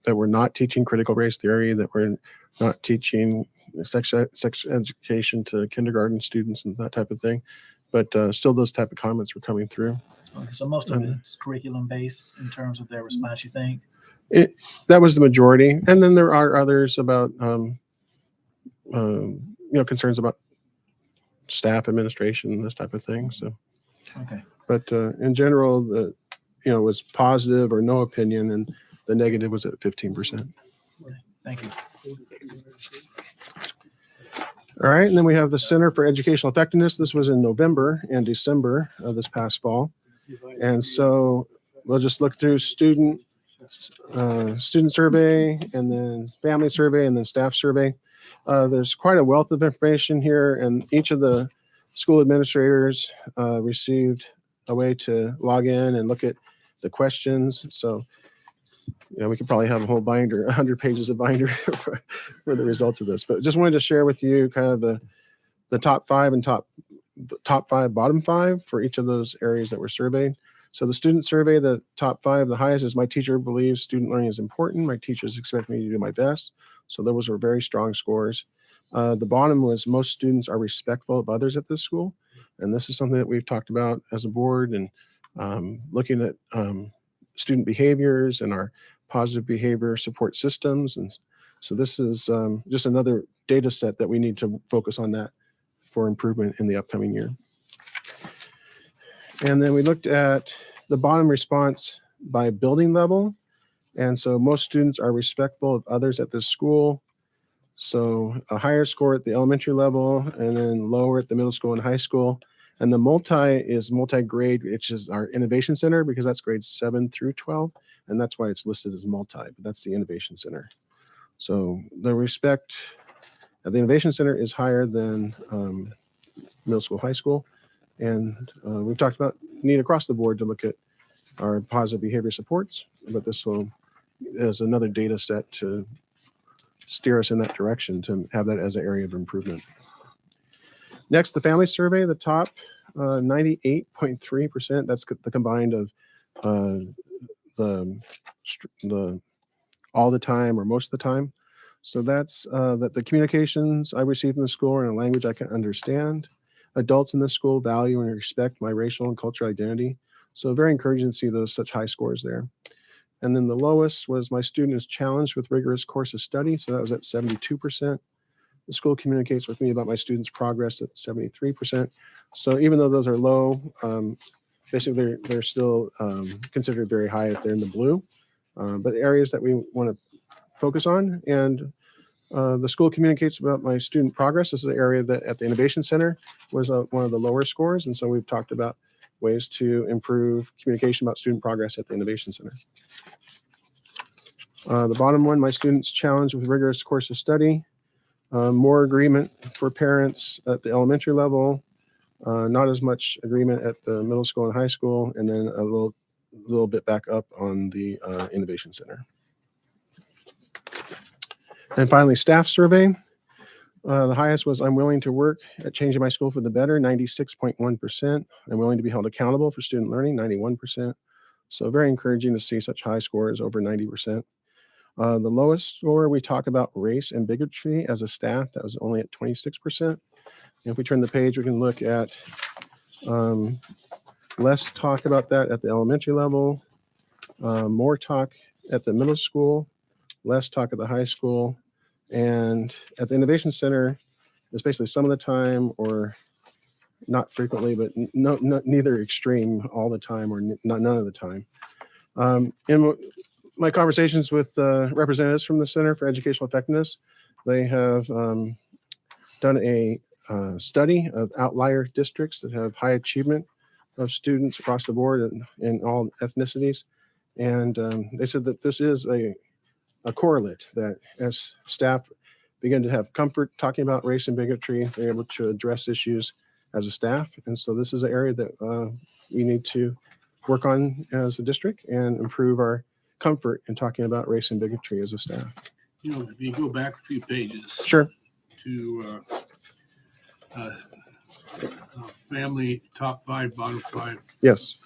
we're not teaching critical race theory, that we're not teaching sex education to kindergarten students and that type of thing. But still, those type of comments were coming through. Okay, so most of it's curriculum based in terms of their response, you think? That was the majority, and then there are others about concerns about staff administration, this type of thing. So, Okay. but in general, it was positive or no opinion, and the negative was at 15%. Thank you. All right, and then we have the Center for Educational Effectiveness. This was in November and December of this past fall, and so we'll just look through student survey, and then family survey, and then staff survey. There's quite a wealth of information here, and each of the school administrators received a way to log in and look at the questions. So, we could probably have a whole binder, 100 pages of binder for the results of this. But just wanted to share with you kind of the top five and top five, bottom five for each of those areas that were surveyed. So the student survey, the top five, the highest is my teacher believes student learning is important. My teachers expect me to do my best. So those were very strong scores. The bottom was most students are respectful of others at this school. And this is something that we've talked about as a board, and looking at student behaviors and our positive behavior support systems. And so this is just another data set that we need to focus on that for improvement in the upcoming year. And then we looked at the bottom response by building level. And so most students are respectful of others at this school. So a higher score at the elementary level, and then lower at the middle school and high school. And the multi-grade, which is our innovation center, because that's grades 7 through 12. And that's why it's listed as multi, but that's the innovation center. So the respect at the innovation center is higher than middle school, high school. And we've talked about need across the board to look at our positive behavior supports, but this is another data set to steer us in that direction, to have that as an area of improvement. Next, the family survey, the top 98.3%. That's the combined of the all the time or most of the time. So that's that the communications I receive in the school are in a language I can understand. Adults in the school value and respect my racial and cultural identity. So very encouraging to see those such high scores there. And then the lowest was my student is challenged with rigorous course of study. So that was at 72%. The school communicates with me about my students' progress at 73%. So even though those are low, basically they're still considered very high if they're in the blue. But the areas that we want to focus on, and the school communicates about my student progress. This is an area that at the Innovation Center was one of the lower scores. And so we've talked about ways to improve communication about student progress at the Innovation Center. The bottom one, my students challenged with rigorous course of study. More agreement for parents at the elementary level, not as much agreement at the middle school and high school, and then a little bit back up on the Innovation Center. And finally, staff survey. The highest was I'm willing to work at changing my school for the better, 96.1%. I'm willing to be held accountable for student learning, 91%. So very encouraging to see such high scores, over 90%. The lowest score, we talk about race and bigotry as a staff. That was only at 26%. And if we turn the page, we can look at less talk about that at the elementary level, more talk at the middle school, less talk at the high school. And at the Innovation Center, it's basically some of the time or not frequently, but neither extreme all the time or none of the time. In my conversations with representatives from the Center for Educational Effectiveness, they have done a study of outlier districts that have high achievement of students across the board in all ethnicities. And they said that this is a correlate that as staff begin to have comfort talking about race and bigotry, they're able to address issues as a staff. And so this is an area that we need to work on as a district and improve our comfort in talking about race and bigotry as a staff. You know, if you go back a few pages Sure. to family top 5, bottom 5, Yes.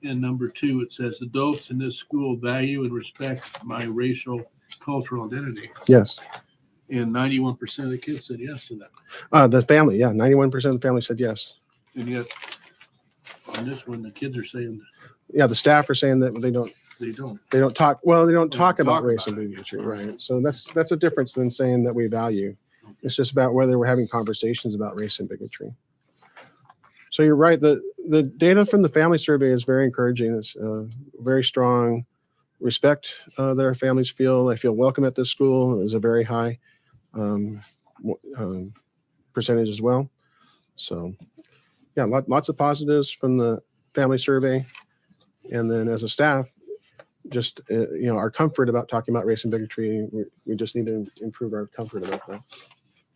and number 2, it says adults in this school value and respect my racial cultural identity. Yes. And 91% of the kids said yes to that. The family, yeah, 91% of the family said yes. And yet on this one, the kids are saying Yeah, the staff are saying that they don't they don't. talk. Well, they don't talk about talk race about and it. bigotry, right? So that's a difference than saying that we value. It's just about whether we're having conversations about race and bigotry. So you're right. The data from the family survey is very encouraging. It's very strong respect that our families feel. They feel welcome at this school is a very high percentage as well. So yeah, lots of positives from the family survey. And then as a staff, just our comfort about talking about race and bigotry, we just need to improve our comfort about that.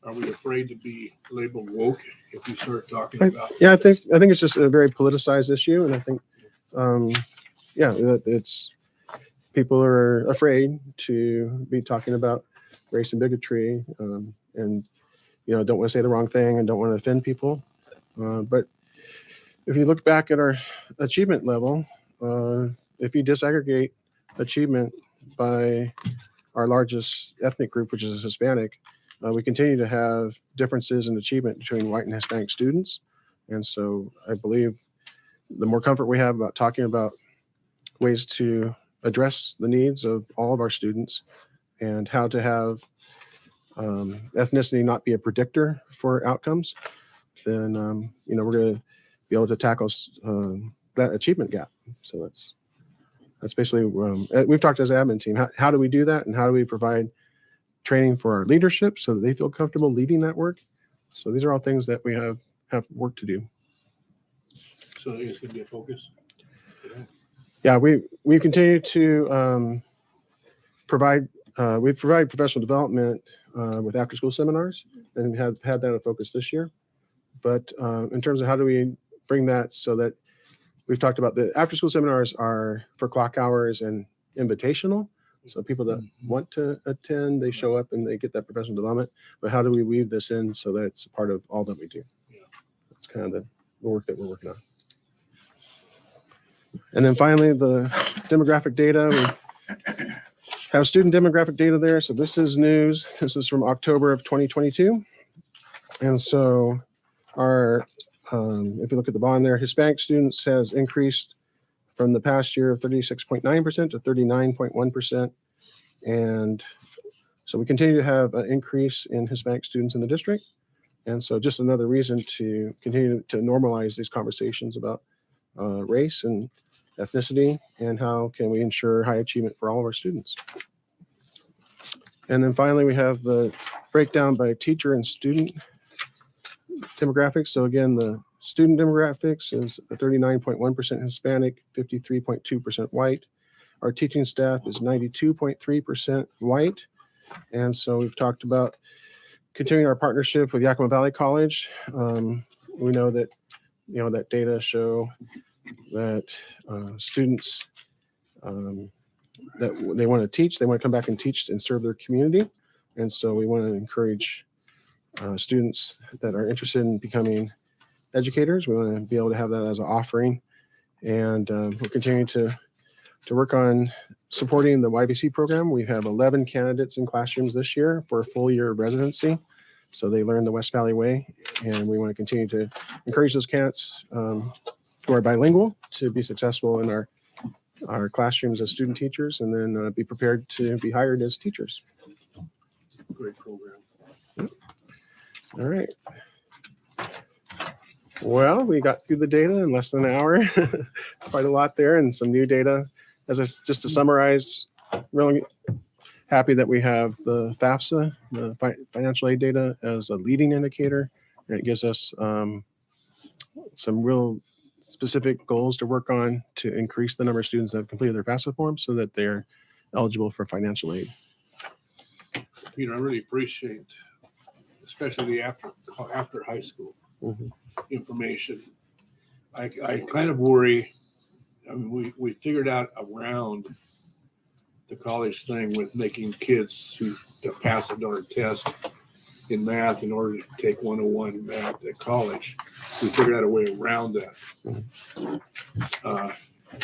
Are we afraid to be labeled woke if we start talking about? Yeah, I think it's just a very politicized issue, and I think that it's people are afraid to be talking about race and bigotry, and don't want to say the wrong thing and don't want to offend people. But if you look back at our achievement level, if you disaggregate achievement by our largest ethnic group, which is Hispanic, we continue to have differences in achievement between white and Hispanic students. And so I believe the more comfort we have about talking about ways to address the needs of all of our students and how to have ethnicity not be a predictor for outcomes, then we're going to be able to tackle that achievement gap. So that's basically we've talked as an admin team. How do we do that, and how do we provide training for our leadership so that they feel comfortable leading that work? So these are all things that we have work to do. So I think it's going to be a focus. Yeah, we continue to provide professional development with after school seminars, and have had that a focus this year. But in terms of how do we bring that so that we've talked about the after school seminars are for clock hours and invitational. So people that want to attend, they show up and they get that professional development. But how do we weave this in so that it's a part of all that we do? Yeah. That's kind of the work that we're working on. And then finally, the demographic data. We have student demographic data there. So this is news. This is from October of 2022. And so our, if you look at the bottom there, Hispanic students has increased from the past year of 36.9% to 39.1%. And so we continue to have an increase in Hispanic students in the district. And so just another reason to continue to normalize these conversations about race and ethnicity and how can we ensure high achievement for all of our students. And then finally, we have the breakdown by teacher and student demographics. So again, the student demographics is 39.1% Hispanic, 53.2% white. Our teaching staff is 92.3% white. And so we've talked about continuing our partnership with Yakima Valley College. We know that, that data show that students that they want to teach, they want to come back and teach and serve their community. And so we want to encourage students that are interested in becoming educators. We want to be able to have that as an offering. And we're continuing to work on supporting the YVC program. We have 11 candidates in classrooms this year for a full year of residency. So they learn the West Valley way. And we want to continue to encourage those candidates who are bilingual to be successful in our classrooms as student teachers, and then be prepared to be hired as teachers. Great program. All right. Well, we got through the data in less than an hour. Quite a lot there and some new data. Just to summarize, really happy that we have the FAFSA, the financial aid data, as a leading indicator. And it gives us some real specific goals to work on to increase the number of students that have completed their FAFSA forms so that they're eligible for financial aid. Peter, I really appreciate, especially the after high school information. I kind of worry. I mean, we figured out around the college thing with making kids who pass a darn test in math in order to take 101 math at college. We figured out a way around that.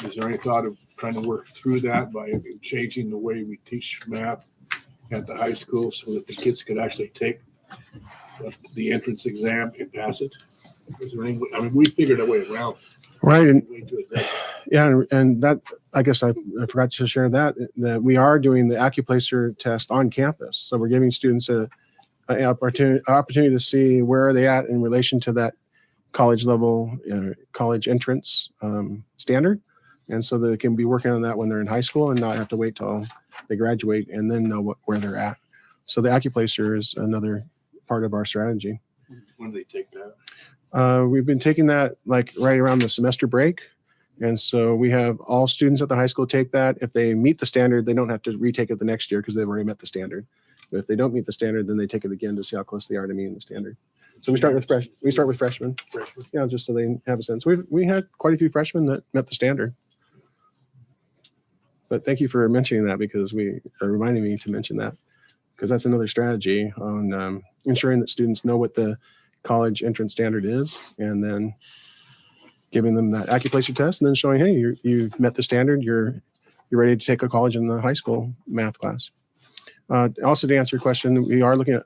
Is there any thought of trying to work through that by changing the way we teach math at the high school so that the kids could actually take the entrance exam and pass it? Is there any, I mean, we figured a way around it. Right. And Way to address it. yeah, and that, I guess I forgot to share that we are doing the AccuPlacer test on campus. So we're giving students an opportunity to see where are they at in relation to that college level, college entrance standard. And so they can be working on that when they're in high school and not have to wait till they graduate and then know where they're at. So the AccuPlacer is another part of our strategy. When do they take that? We've been taking that like right around the semester break. And so we have all students at the high school take that. If they meet the standard, they don't have to retake it the next year because they've already met the standard. But if they don't meet the standard, then they take it again to see how close they are to meeting the standard. So we start with freshmen. Yeah, just so they have a sense. We had quite a few freshmen that met the standard. But thank you for mentioning that because reminding me to mention that because that's another strategy on ensuring that students know what the college entrance standard is, and then giving them that AccuPlacer test, and then showing, hey, you've met the standard. You're ready to take a college in the high school math class. Also, to answer your question, we are looking at,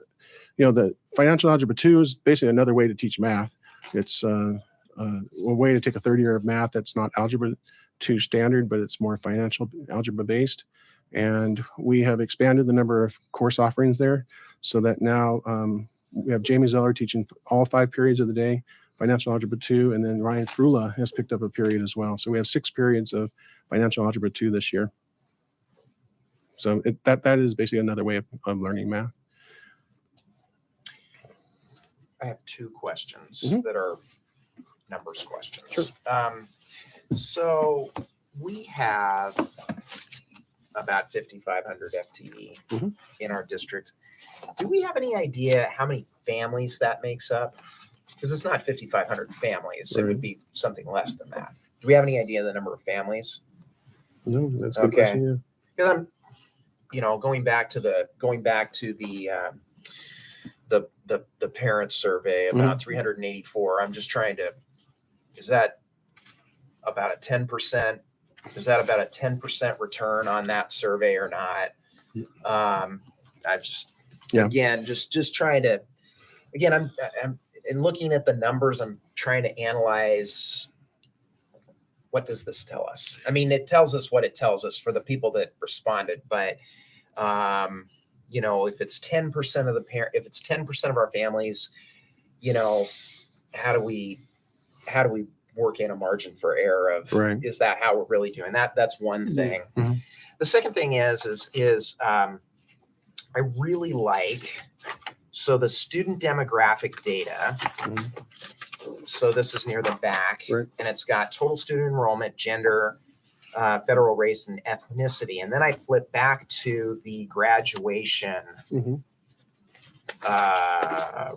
the financial algebra 2 is basically another way to teach math. It's a way to take a third year of math that's not algebra 2 standard, but it's more financial algebra based. And we have expanded the number of course offerings there so that now we have Jamie Zeller teaching all 5 periods of the day, financial algebra 2, and then Ryan Frula has picked up a period as well. So we have 6 periods of financial algebra 2 this year. So that is basically another way of learning math. I have 2 questions that are numbers questions. Sure. So we have about 5,500 FTE in our district. Do we have any idea how many families that makes up? Because it's not 5,500 families. It would be something less than that. Do we have any idea of the number of families? No, that's a good question. Yeah. Because I'm, going back to the parent survey about 384. I'm just trying to. Is that about a 10%? Is that about a 10% return on that survey or not? I've just again just trying to. Again, I'm in looking at the numbers. I'm trying to analyze what does this tell us? I mean, it tells us what it tells us for the people that responded, but you know, if it's 10% of the if it's 10% of our families, you know, how do we work in a margin for error of, Right. is that how we're really doing that? That's one thing. Mhm. The second thing is I really like, so the student demographic data. So this is near the back, Right. and it's got total student enrollment, gender, federal race, and ethnicity. And then I flip back to the graduation Mhm.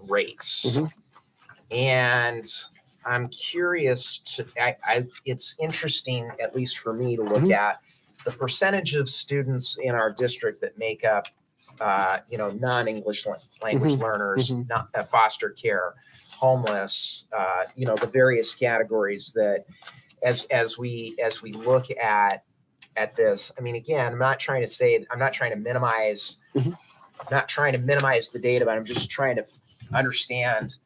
rates. Mhm. And I'm curious to, it's interesting, at least for me, to look Mhm. at the percentage of students in our district that make up, you know, non-English language Mhm. learners, Mhm. not foster care, homeless, you know, the various categories that, as we look at this. I mean, again, I'm not trying to minimize. Mhm. I'm not trying to minimize the data, but I'm just trying to understand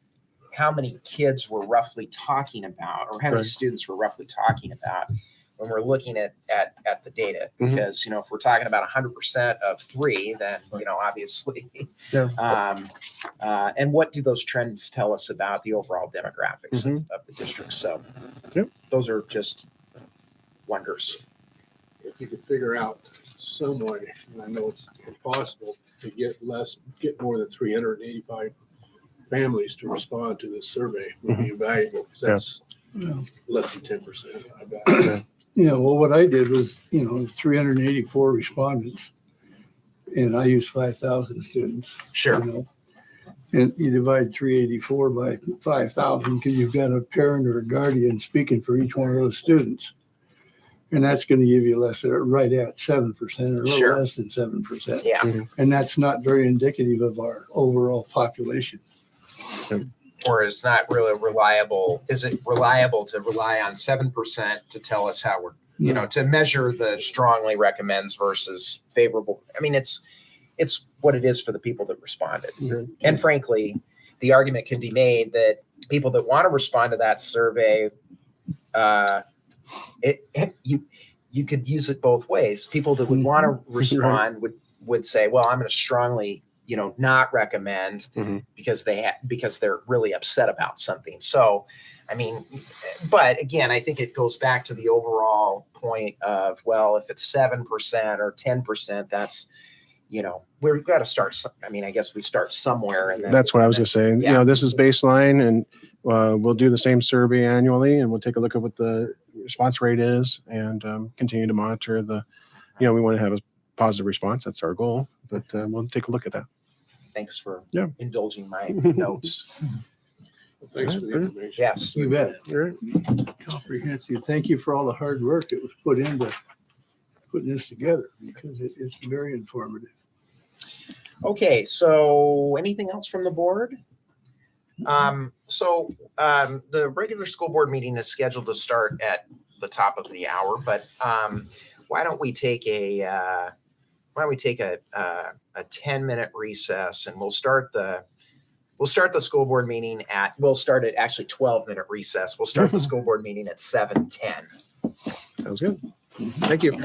how many kids we're roughly talking about, or how many Right. students we're roughly talking about when we're looking at the data. Mhm. Because, you know, if we're talking about 100% of 3, then, you know, obviously, Yeah. and what do those trends tell us about the overall demographics Mhm. of the district? So Yep. those are just wonders. If you could figure out some way, and I know it's impossible, to get more than 385 families to respond to this survey would be valuable, because that's less than 10%, I bet. Yeah, well, what I did was, 384 respondents, and I used 5,000 students. Sure. And you divide 384 by 5,000 because you've got a parent or a guardian speaking for each one of those students. And that's going to give you right at 7% or a little Sure. less than 7%. Yeah. And that's not very indicative of our overall population. Or is not really reliable. Is it reliable to rely on 7% to tell us how we're, you know, to measure the strongly recommends versus favorable? I mean, it's what it is for the people that responded. Mhm. And frankly, the argument can be made that people that want to respond to that survey, you could use it both ways. People that would want to respond would say, well, I'm going to strongly, you know, not recommend Mhm. because they're really upset about something. So, I mean, but again, I think it goes back to the overall point of, well, if it's 7% or 10%, that's, you know, we've got to start. I mean, I guess we start somewhere. And then, That's what I was going to say. Yeah. You know, this is baseline, and we'll do the same survey annually, and we'll take a look at what the response rate is, and continue to monitor the. You know, we want to have a positive response. That's our goal, but we'll take a look at that. Thanks for Yeah. indulging my notes. Well, thanks for the information. Yes. You bet. All right. Comprehensive. Thank you for all the hard work that was put into putting this together, because it's very informative. Okay, so anything else from the board? The regular school board meeting is scheduled to start at the top of the hour, but why don't we take a 10-minute recess, and we'll start the school board meeting we'll start at actually 12-minute recess. We'll start the school board meeting at 7:10. Sounds good. Thank you.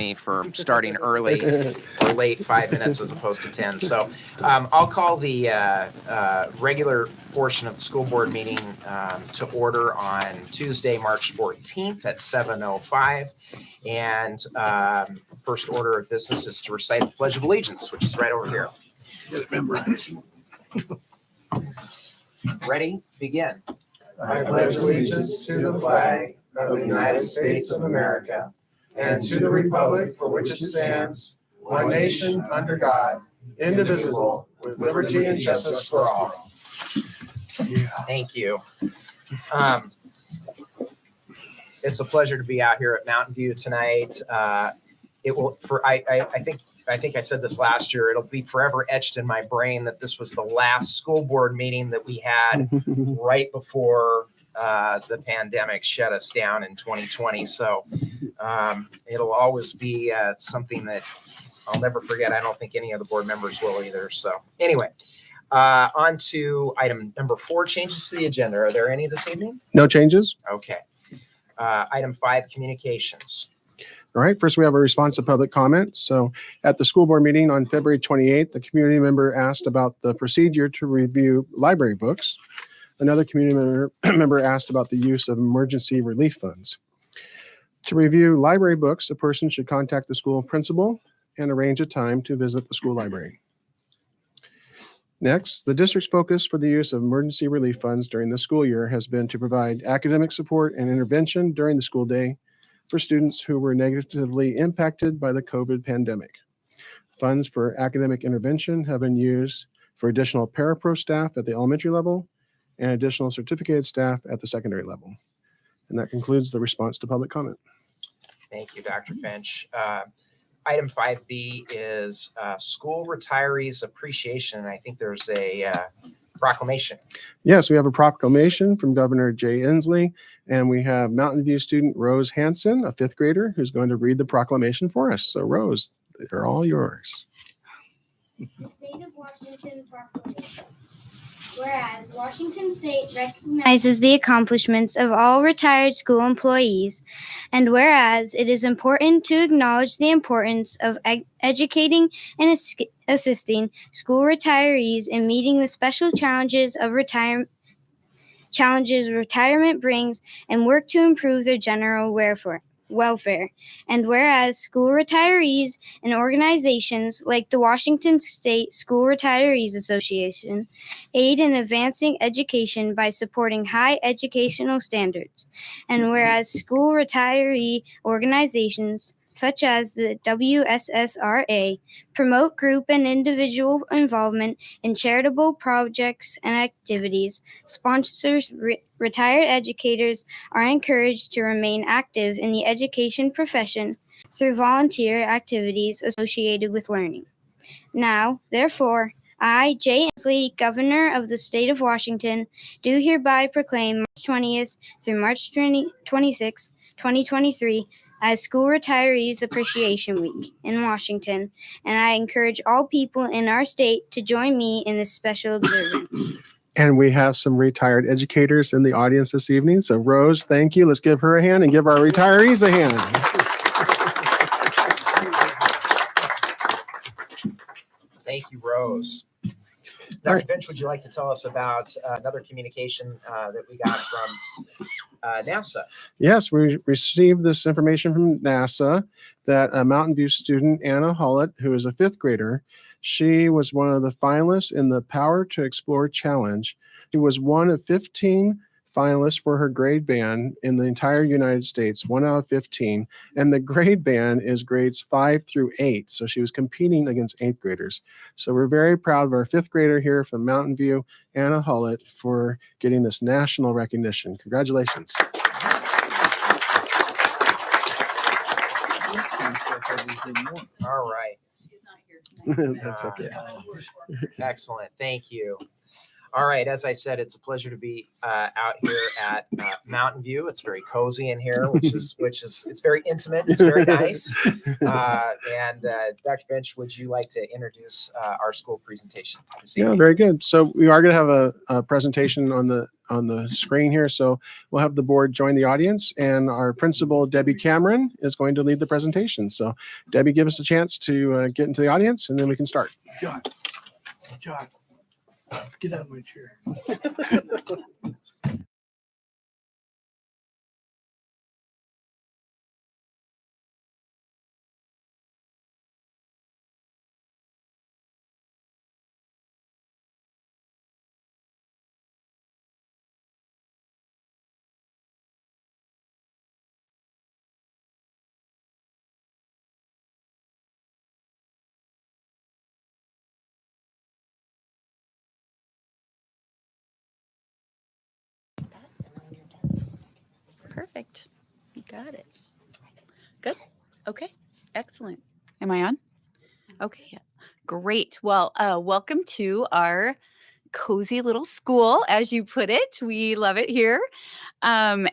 me for starting early or late 5 minutes as opposed to 10. So I'll call the regular portion of the school board meeting to order on Tuesday, March 14th at 7:05. And first order of business is to recite the Pledge of Allegiance, which is right over here. Get it memorized. Ready? Begin. I pledge allegiance to the flag of the United States of America and to the republic for which it stands, one nation under God, indivisible, with liberty and justice for all. Thank you. It's a pleasure to be out here at Mountain View tonight. It will I think I said this last year, it'll be forever etched in my brain that this was the last school board meeting that we had right before the pandemic shut us down in 2020. So it'll always be something that I'll never forget. I don't think any of the board members will either. So anyway, on to item number 4, changes to the agenda. Are there any this evening? No changes? Okay. Item 5, communications. All right, first we have a response to public comment. So at the school board meeting on February 28th, the community member asked about the procedure to review library books. Another community member asked about the use of emergency relief funds. To review library books, a person should contact the school principal and arrange a time to visit the school library. Next, the district's focus for the use of emergency relief funds during the school year has been to provide academic support and intervention during the school day for students who were negatively impacted by the COVID pandemic. Funds for academic intervention have been used for additional parapro staff at the elementary level and additional certificated staff at the secondary level. And that concludes the response to public comment. Thank you, Dr. Finch. Item 5B is school retirees appreciation. And I think there's a proclamation. Yes, we have a proclamation from Governor Jay Inslee, and we have Mountain View student Rose Hansen, a 5th grader, who's going to read the proclamation for us. So Rose, they're all yours. The State of Washington Proclamation. Whereas Washington State recognizes the accomplishments of all retired school employees, and whereas it is important to acknowledge the importance of educating and assisting school retirees in meeting the special challenges retirement brings and work to improve their general welfare. And whereas school retirees and organizations like the Washington State School Retirees Association aid in advancing education by supporting high educational standards. And whereas school retiree organizations such as the WSSRA, promote group and individual involvement in charitable projects and activities. Sponsors, retired educators are encouraged to remain active in the education profession through volunteer activities associated with learning. Now, therefore, I, Jay Inslee, Governor of the State of Washington, do hereby proclaim March 20th through March 26th, 2023, as School Retirees Appreciation Week in Washington, and I encourage all people in our state to join me in this special observance. And we have some retired educators in the audience this evening. So Rose, thank you. Let's give her a hand and give our retirees a hand. Thank you, Rose. All Dr. right. Finch, would you like to tell us about another communication that we got from NASA? Yes, we received this information from NASA that a Mountain View student, Anna Hollett, who is a 5th grader, she was one of the finalists in the Power to Explore Challenge. She was one of 15 finalists for her grade band in the entire United States, 1 out of 15. And the grade band is grades 5 through 8. So she was competing against 8th graders. So we're very proud of our 5th grader here from Mountain View, Anna Hollett, for getting this national recognition. Congratulations. All right. She's not here tonight. That's okay. Excellent. Thank you. All right, as I said, it's a pleasure to be out here at Mountain View. It's very cozy in here, which is it's very intimate. It's very nice. And Dr. Finch, would you like to introduce our school presentation this Yeah, evening? very good. So we are going to have a presentation on the screen here. So we'll have the board join the audience, and our principal, Debbie Cameron, is going to lead the presentation. So Debbie, give us a chance to get into the audience, and then we can start. John, get out of my chair. Perfect. You got it. Good. Okay. Excellent. Am I on? Okay. Great. Well, welcome to our cozy little school, as you put it. We love it here. Our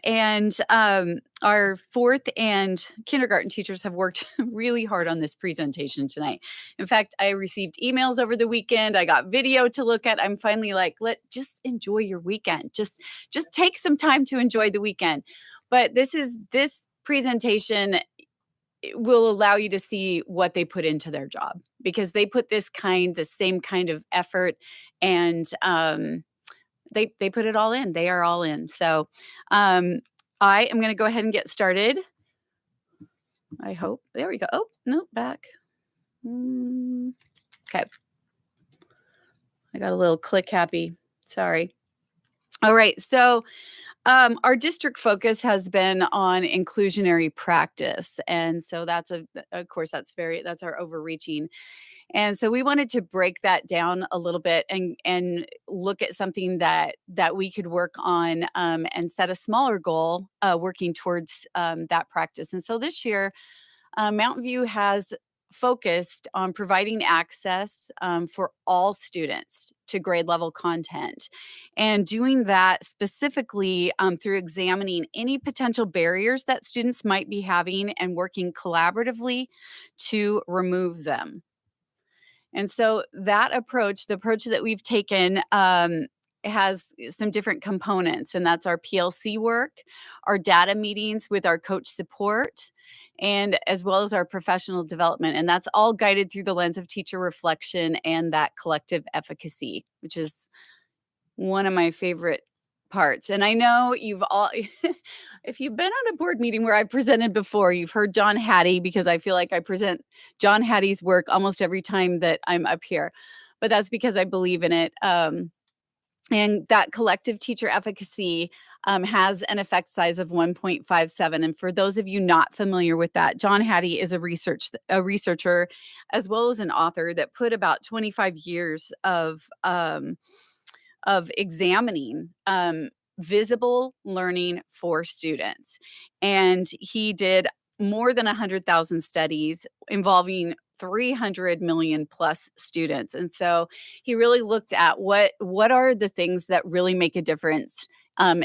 fourth and kindergarten teachers have worked really hard on this presentation tonight. In fact, I received emails over the weekend. I got video to look at. I'm finally like, just enjoy your weekend. Just take some time to enjoy the weekend. But this presentation will allow you to see what they put into their job, because they put the same kind of effort, and they put it all in. They are all in. So I am going to go ahead and get started. I hope. There we go. Oh, no, back. Okay. I got a little click happy. Sorry. All right. So our district focus has been on inclusionary practice. And so that's our overreaching. And so we wanted to break that down a little bit and look at something that we could work on, and set a smaller goal working towards that practice. And so this year, Mountain View has focused on providing access for all students to grade level content, and doing that specifically through examining any potential barriers that students might be having and working collaboratively to remove them. And so that approach, the approach that we've taken, has some different components, and that's our PLC work, our data meetings with our coach support, and as well as our professional development. And that's all guided through the lens of teacher reflection and that collective efficacy, which is one of my favorite parts. And I know you've all, if you've been on a board meeting where I presented before, you've heard John Hattie, because I feel like I present John Hattie's work almost every time that I'm up here. But that's because I believe in it. And that collective teacher efficacy has an effect size of 1.57. And for those of you not familiar with that, John Hattie is a researcher as well as an author that put about 25 years of examining visible learning for students. And he did more than 100,000 studies involving 300 million plus students. And so he really looked at what are the things that really make a difference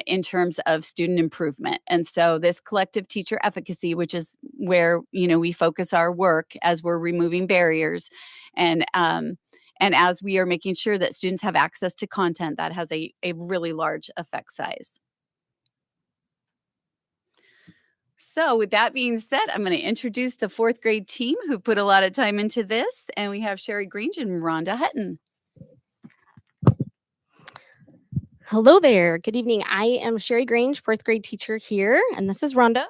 in terms of student improvement. And so this collective teacher efficacy, which is where, we focus our work as we're removing barriers, and as we are making sure that students have access to content, that has a really large effect size. So with that being said, I'm going to introduce the fourth grade team who put a lot of time into this. And we have Sherry Grange and Rhonda Hutton. Hello there. Good evening. I am Sherry Grange, fourth grade teacher here, and this is Rhonda.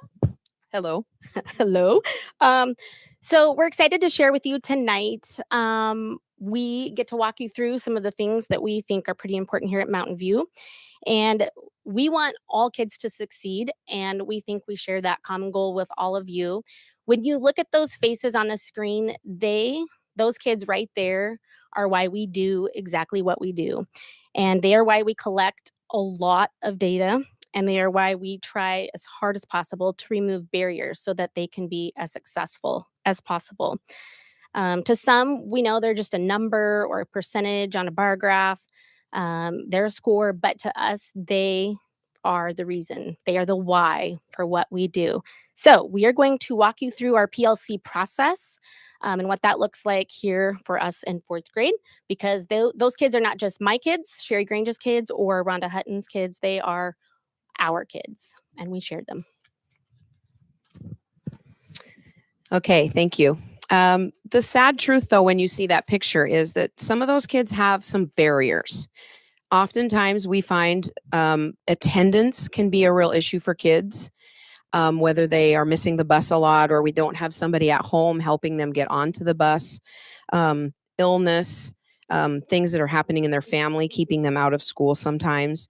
Hello. Hello. So we're excited to share with you tonight. We get to walk you through some of the things that we think are pretty important here at Mountain View. And we want all kids to succeed, and we think we share that common goal with all of you. When you look at those faces on the screen, those kids right there are why we do exactly what we do. And they are why we collect a lot of data, and they are why we try as hard as possible to remove barriers so that they can be as successful as possible. To some, we know they're just a number or a percentage on a bar graph. their score, but to us, they are the reason. They are the why for what we do. So we are going to walk you through our PLC process and what that looks like here for us in 4th grade, because those kids are not just my kids, Sherry Grange's kids, or Rhonda Hutton's kids. They are our kids, and we shared them. Okay, thank you. The sad truth, though, when you see that picture is that some of those kids have some barriers. Oftentimes, we find attendance can be a real issue for kids, whether they are missing the bus a lot or we don't have somebody at home helping them get onto the bus, illness, things that are happening in their family, keeping them out of school sometimes.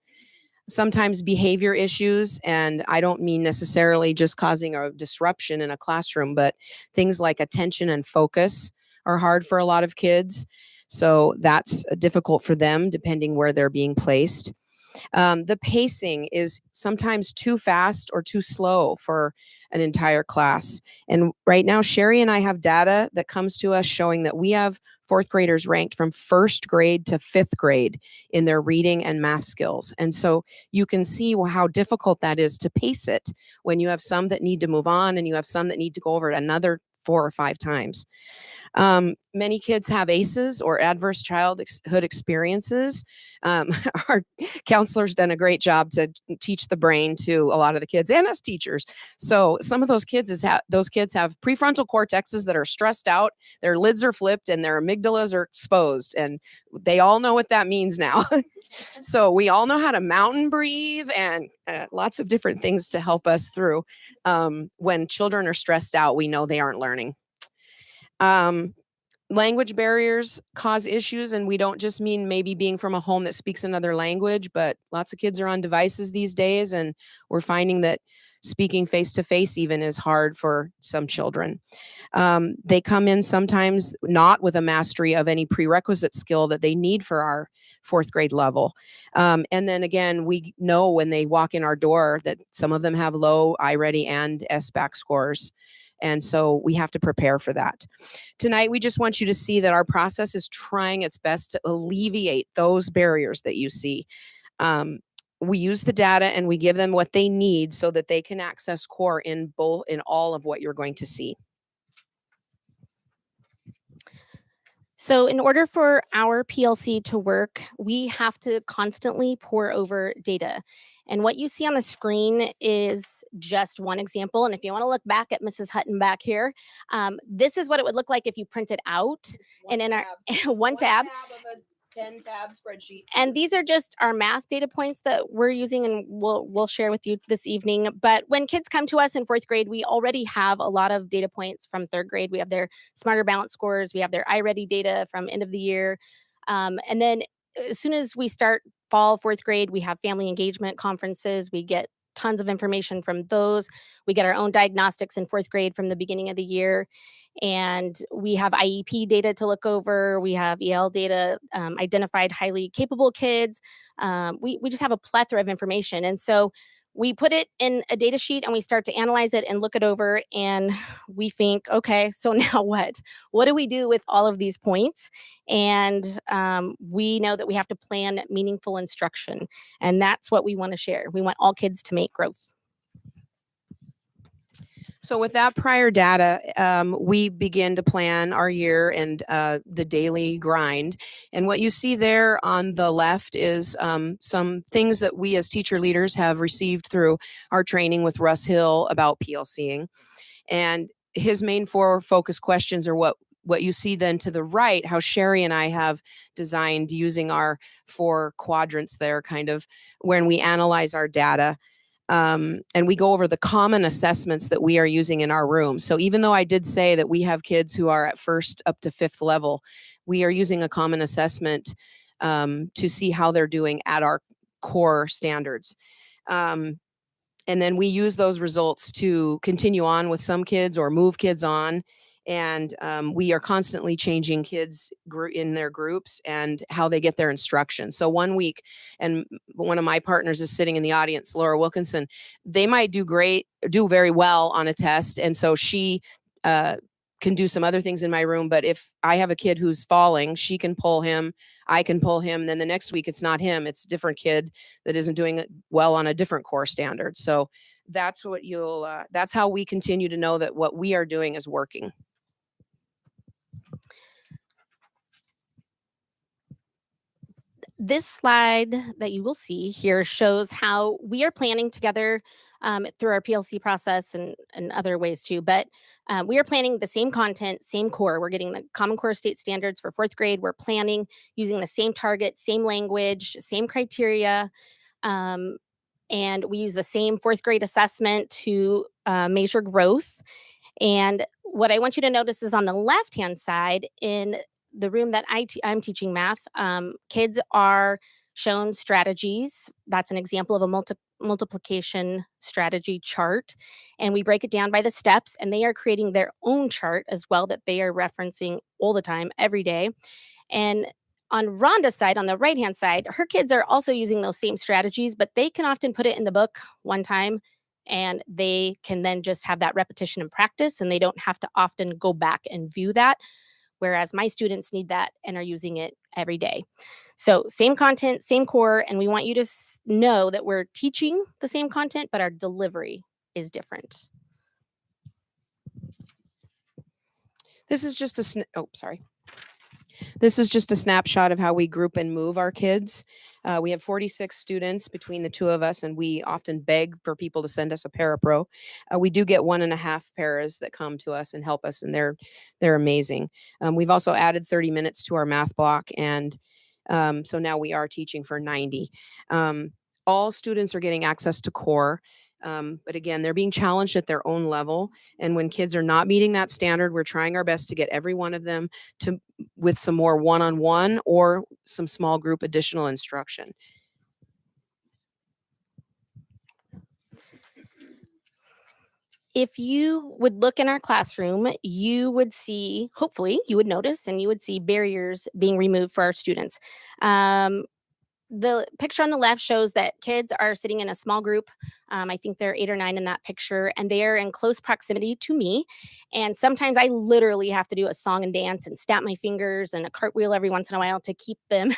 Sometimes behavior issues, and I don't mean necessarily just causing a disruption in a classroom, but things like attention and focus are hard for a lot of kids. So that's difficult for them depending where they're being placed. The pacing is sometimes too fast or too slow for an entire class. And right now, Sherry and I have data that comes to us showing that we have 4th graders ranked from 1st grade to 5th grade in their reading and math skills. And so you can see how difficult that is to pace it when you have some that need to move on and you have some that need to go over it another 4 or 5 times. Many kids have ACEs or adverse childhood experiences. Our counselor's done a great job to teach the brain to a lot of the kids and us teachers. So some of those kids have prefrontal cortexes that are stressed out, their lids are flipped, and their amygdalas are exposed. And they all know what that means now. So we all know how to mountain breathe and lots of different things to help us through. When children are stressed out, we know they aren't learning. Language barriers cause issues, and we don't just mean maybe being from a home that speaks another language, but lots of kids are on devices these days, and we're finding that speaking face-to-face even is hard for some children. They come in sometimes not with a mastery of any prerequisite skill that they need for our 4th grade level. And then again, we know when they walk in our door that some of them have low iReady and SBAC scores. And so we have to prepare for that. Tonight, we just want you to see that our process is trying its best to alleviate those barriers that you see. We use the data and we give them what they need so that they can access core in all of what you're going to see. So in order for our PLC to work, we have to constantly pour over data. And what you see on the screen is just one example. And if you want to look back at Mrs. Hutton back here, this is what it would look like if you print it out. And in our one tab of a 10-tab spreadsheet. And these are just our math data points that we're using and we'll share with you this evening. But when kids come to us in 4th grade, we already have a lot of data points from 3rd grade. We have their Smarter Balance scores. We have their iReady data from end of the year. And then as soon as we start fall 4th grade, we have family engagement conferences. We get tons of information from those. We get our own diagnostics in 4th grade from the beginning of the year. And we have IEP data to look over. We have EL data, identified highly capable kids. We just have a plethora of information. And so we put it in a data sheet and we start to analyze it and look it over. And we think, okay, so now what? What do we do with all of these points? And we know that we have to plan meaningful instruction. And that's what we want to share. We want all kids to make growth. So with that prior data, we begin to plan our year and the daily grind. And what you see there on the left is some things that we as teacher leaders have received through our training with Russ Hill about PLCing. And his main 4 focus questions are what you see then to the right, how Sherry and I have designed using our 4 quadrants there, kind of when we analyze our data. And we go over the common assessments that we are using in our room. So even though I did say that we have kids who are at 1st up to 5th level, we are using a common assessment to see how they're doing at our core standards. And then we use those results to continue on with some kids or move kids on. And we are constantly changing kids in their groups and how they get their instruction. So one week, and one of my partners is sitting in the audience, Laura Wilkinson, they might do very well on a test. And so she can do some other things in my room, but if I have a kid who's falling, she can pull him, I can pull him. Then the next week it's not him, it's a different kid that isn't doing it well on a different core standard. So that's what that's how we continue to know that what we are doing is working. This slide that you will see here shows how we are planning together through our PLC process and other ways too. But we are planning the same content, same core. We're getting the Common Core State Standards for 4th grade. We're planning using the same target, same language, same criteria. And we use the same 4th grade assessment to measure growth. And what I want you to notice is on the left-hand side in the room that I'm teaching math, kids are shown strategies. That's an example of a multiplication strategy chart. And we break it down by the steps, and they are creating their own chart as well that they are referencing all the time, every day. And on Rhonda's side, on the right-hand side, her kids are also using those same strategies, but they can often put it in the book one time and they can then just have that repetition and practice, and they don't have to often go back and view that. Whereas my students need that and are using it every day. So same content, same core, and we want you to know that we're teaching the same content, but our delivery is different. This is just This is just a snapshot of how we group and move our kids. We have 46 students between the two of us, and we often beg for people to send us a parapro. We do get 1.5 paras that come to us and help us, and they're amazing. We've also added 30 minutes to our math block, and so now we are teaching for 90. All students are getting access to core. But again, they're being challenged at their own level. And when kids are not meeting that standard, we're trying our best to get every one of them with some more one-on-one or some small group additional instruction. If you would look in our classroom, you would see, hopefully you would notice, and you would see barriers being removed for our students. The picture on the left shows that kids are sitting in a small group. I think there are 8 or 9 in that picture, and they are in close proximity to me. And sometimes I literally have to do a song and dance and snap my fingers and a cartwheel every once in a while to keep them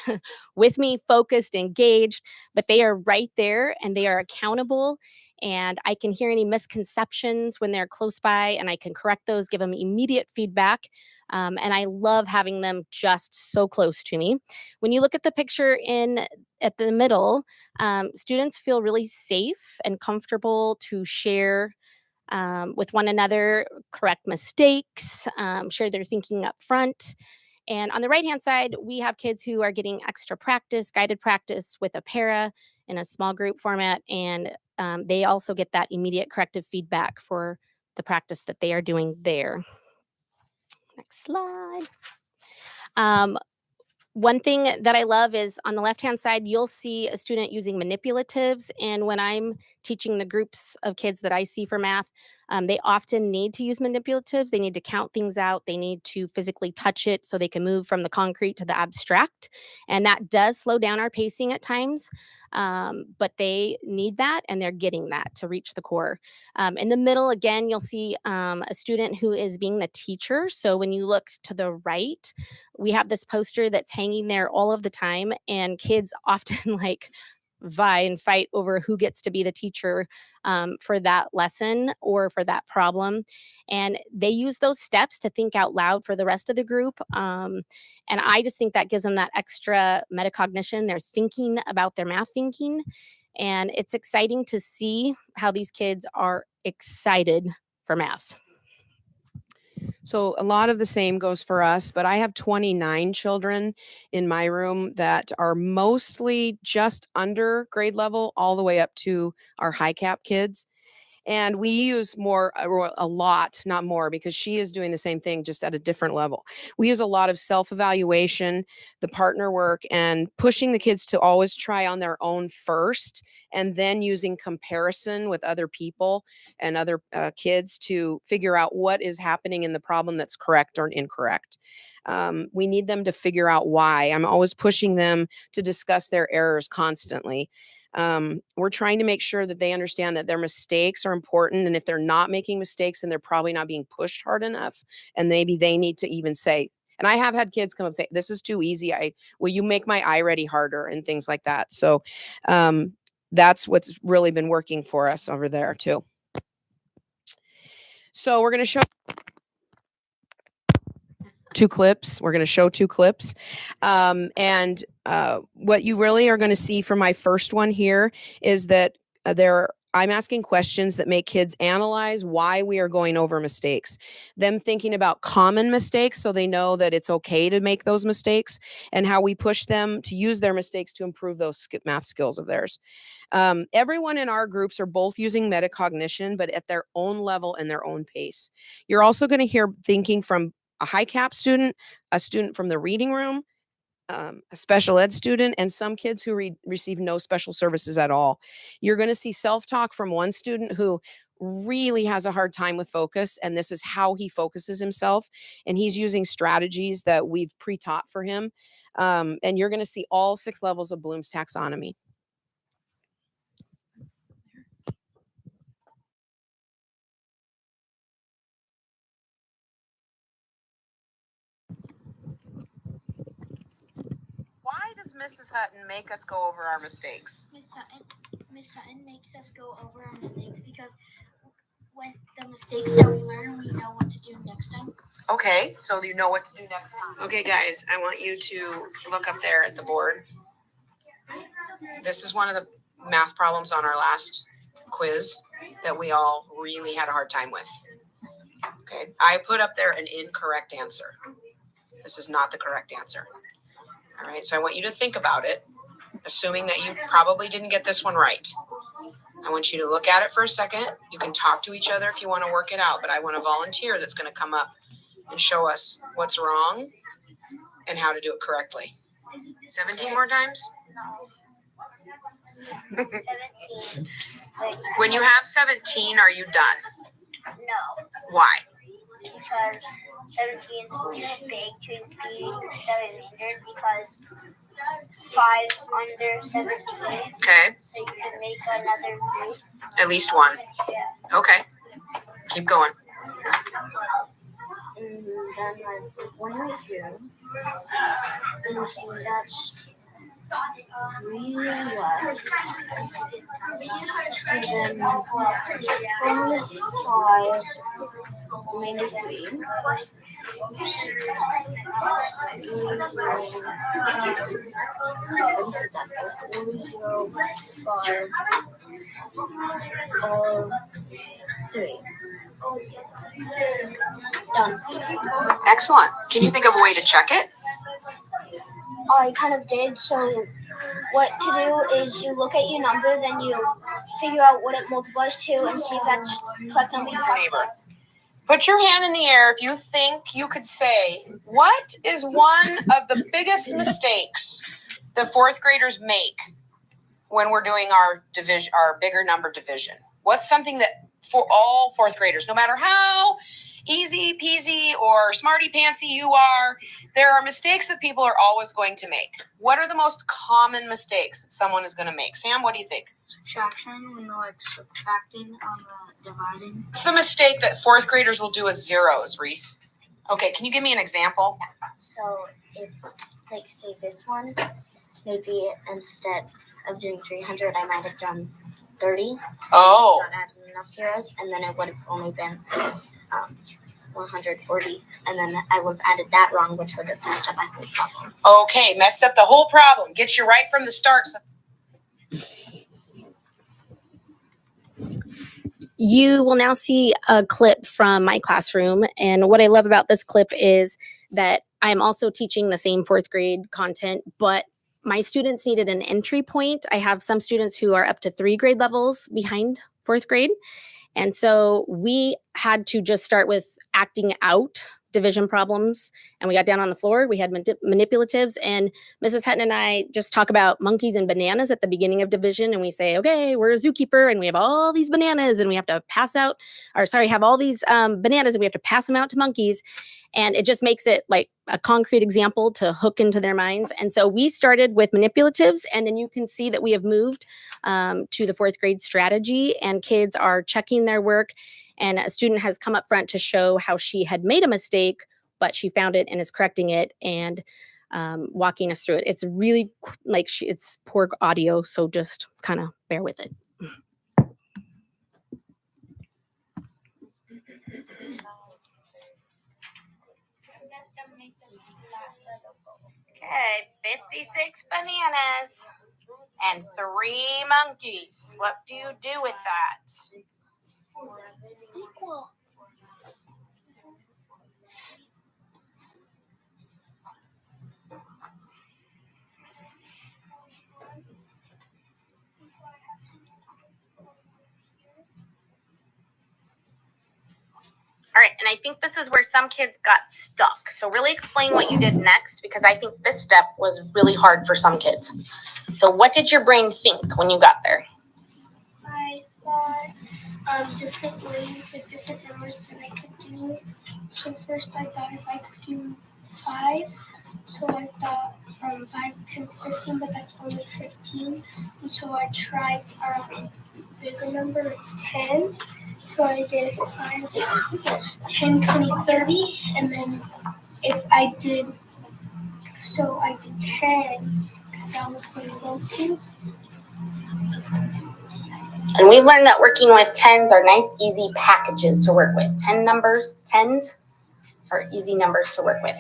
with me, focused, engaged. But they are right there, and they are accountable. And I can hear any misconceptions when they're close by, and I can correct those, give them immediate feedback. And I love having them just so close to me. When you look at the picture at the middle, students feel really safe and comfortable to share with one another, correct mistakes, share their thinking up front. And on the right-hand side, we have kids who are getting extra practice, guided practice with a para in a small group format. And they also get that immediate corrective feedback for the practice that they are doing there. Next slide. One thing that I love is on the left-hand side, you'll see a student using manipulatives. And when I'm teaching the groups of kids that I see for math, they often need to use manipulatives. They need to count things out. They need to physically touch it so they can move from the concrete to the abstract. And that does slow down our pacing at times. But they need that, and they're getting that to reach the core. In the middle, again, you'll see a student who is being the teacher. So when you look to the right, we have this poster that's hanging there all of the time, and kids often vie and fight over who gets to be the teacher for that lesson or for that problem. And they use those steps to think out loud for the rest of the group. And I just think that gives them that extra metacognition. They're thinking about their math thinking. And it's exciting to see how these kids are excited for math. So a lot of the same goes for us, but I have 29 children in my room that are mostly just under grade level all the way up to our high cap kids. And we use more, or a lot, not more, because she is doing the same thing, just at a different level. We use a lot of self-evaluation, the partner work, and pushing the kids to always try on their own first, and then using comparison with other people and other kids to figure out what is happening in the problem that's correct or incorrect. We need them to figure out why. I'm always pushing them to discuss their errors constantly. We're trying to make sure that they understand that their mistakes are important. And if they're not making mistakes, then they're probably not being pushed hard enough. And maybe they need to even say, and I have had kids come up and say, this is too easy. Will you make my iReady harder and things like that. So that's what's really been working for us over there too. So we're going to show two clips. We're going to show two clips. And what you really are going to see from my first one here is that I'm asking questions that make kids analyze why we are going over mistakes, them thinking about common mistakes so they know that it's okay to make those mistakes, and how we push them to use their mistakes to improve those math skills of theirs. Everyone in our groups are both using metacognition, but at their own level and their own pace. You're also going to hear thinking from a high cap student, a student from the reading room, a special ed student, and some kids who receive no special services at all. You're going to see self-talk from one student who really has a hard time with focus, and this is how he focuses himself, and he's using strategies that we've pre-taught for him. And you're going to see all 6 levels of Bloom's taxonomy. Why does Mrs. Hutton make us go over our mistakes? Miss Hutton makes us go over our mistakes because when the mistakes that we learn, we know what to do next time. Okay, so you know what to do next time. Okay, guys, I want you to look up there at the board. This is one of the math problems on our last quiz that we all really had a hard time with. Okay, I put up there an incorrect answer. This is not the correct answer. All right, so I want you to think about it, assuming that you probably didn't get this one right. I want you to look at it for a second. You can talk to each other if you want to work it out, but I want a volunteer that's going to come up and show us what's wrong and how to do it correctly. 17 more times? 17. When you have 17, are you done? No, Why? because 17 is too big to be the remainder because 5 under 17. Okay, So you can make another group. at least one. Yeah. Okay, keep going. And then like 1 right here. And that's 3 left. And then 5, remainder 3. Done. Excellent. Can you think of a way to check it? I kind of did. So what to do is you look at your numbers and you figure out what it multiplies to and see if that's correct number. Your neighbor. Put your hand in the air if you think you could say, what is one of the biggest mistakes that 4th graders make when we're doing our division, our bigger number division? What's something that for all 4th graders, no matter how easy peasy or smarty pantsy you are, there are mistakes that people are always going to make. What are the most common mistakes that someone is going to make? Sam, what do you think? Subtraction, when they're like subtracting on the dividing. It's the mistake that 4th graders will do with zeros, Reese. Okay, can you give me an example? So if, like, say this one, maybe instead of doing 300, I might have done 30. Oh. Not added enough zeros, and then it would have only been 140, and then I would have added that wrong, which would have messed up my whole problem. Okay, messed up the whole problem. Get you right from the start. You will now see a clip from my classroom. And what I love about this clip is that I'm also teaching the same 4th grade content, but my students needed an entry point. I have some students who are up to 3 grade levels behind 4th grade. And so we had to just start with acting out division problems and we got down on the floor, we had manipulatives, and Mrs. Hutton and I just talk about monkeys and bananas at the beginning of division, and we say, okay, we're a zookeeper and we have all these bananas and we have to have all these bananas and we have to pass them out to monkeys. And it just makes it like a concrete example to hook into their minds. And so we started with manipulatives, and then you can see that we have moved to the 4th grade strategy, and kids are checking their work. And a student has come up front to show how she had made a mistake, but she found it and is correcting it and walking us through it. It's really it's poor audio, so just kind of bear with it. Okay, 56 bananas and 3 monkeys. What do you do with that? Equal. All right, and I think this is where some kids got stuck. So really explain what you did next, because I think this step was really hard for some kids. So what did your brain think when you got there? I thought different ways, like different numbers that I could do. So first I thought if I could do 5, so I thought 5, 10, 15, but that's only 15. And so I tried a bigger number, it's 10. So I did 5, 10, 20, 30, and then if I did 10, because that was the closest. And we've learned that working with 10s are nice, easy packages to work with. 10s are easy numbers to work with.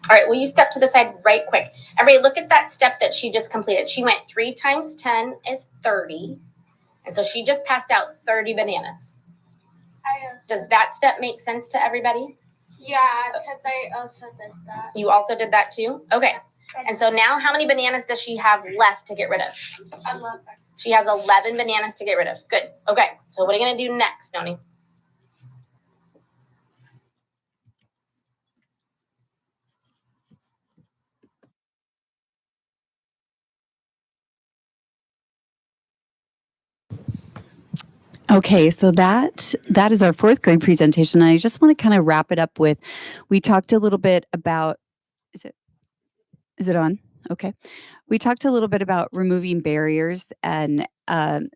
All right, will you step to the side right quick? Everybody look at that step that she just completed. She went 3 times 10 is 30. And so she just passed out 30 bananas. Does that step make sense to everybody? Yeah, because I also did that. You also did that too? Okay. And so now how many bananas does she have left to get rid of? 11. She has 11 bananas to get rid of. Good. Okay. So what are you going to do next, Noni? Okay, so that is our 4th grade presentation. And I just want to kind of wrap it up with, we talked a little bit about, is it on? Okay. We talked a little bit about removing barriers, and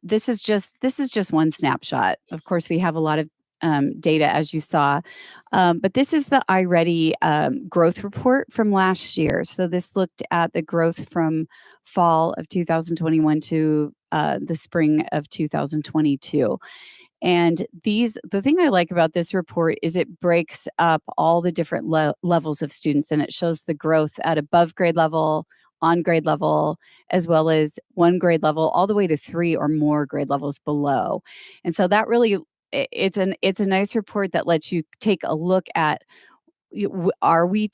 this is just one snapshot. Of course, we have a lot of data, as you saw, but this is the iReady growth report from last year. So this looked at the growth from fall of 2021 to the spring of 2022. And the thing I like about this report is it breaks up all the different levels of students, and it shows the growth at above grade level, on grade level, as well as 1 grade level, all the way to 3 or more grade levels below. And so that really, it's a nice report that lets you take a look at, are we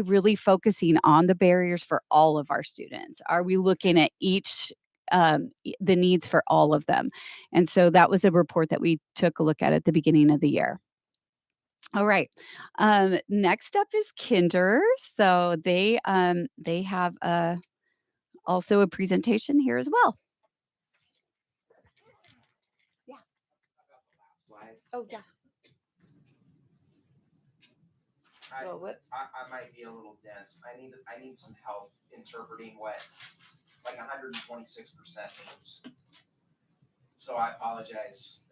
really focusing on the barriers for all of our students? Are we looking at each the needs for all of them? And so that was a report that we took a look at the beginning of the year. All right. Next up is Kinder. So they have also a presentation here as well. Yeah. Oh yeah. Oh, whoops. I might be a little dense. I need some help interpreting what like 126% means. So I apologize.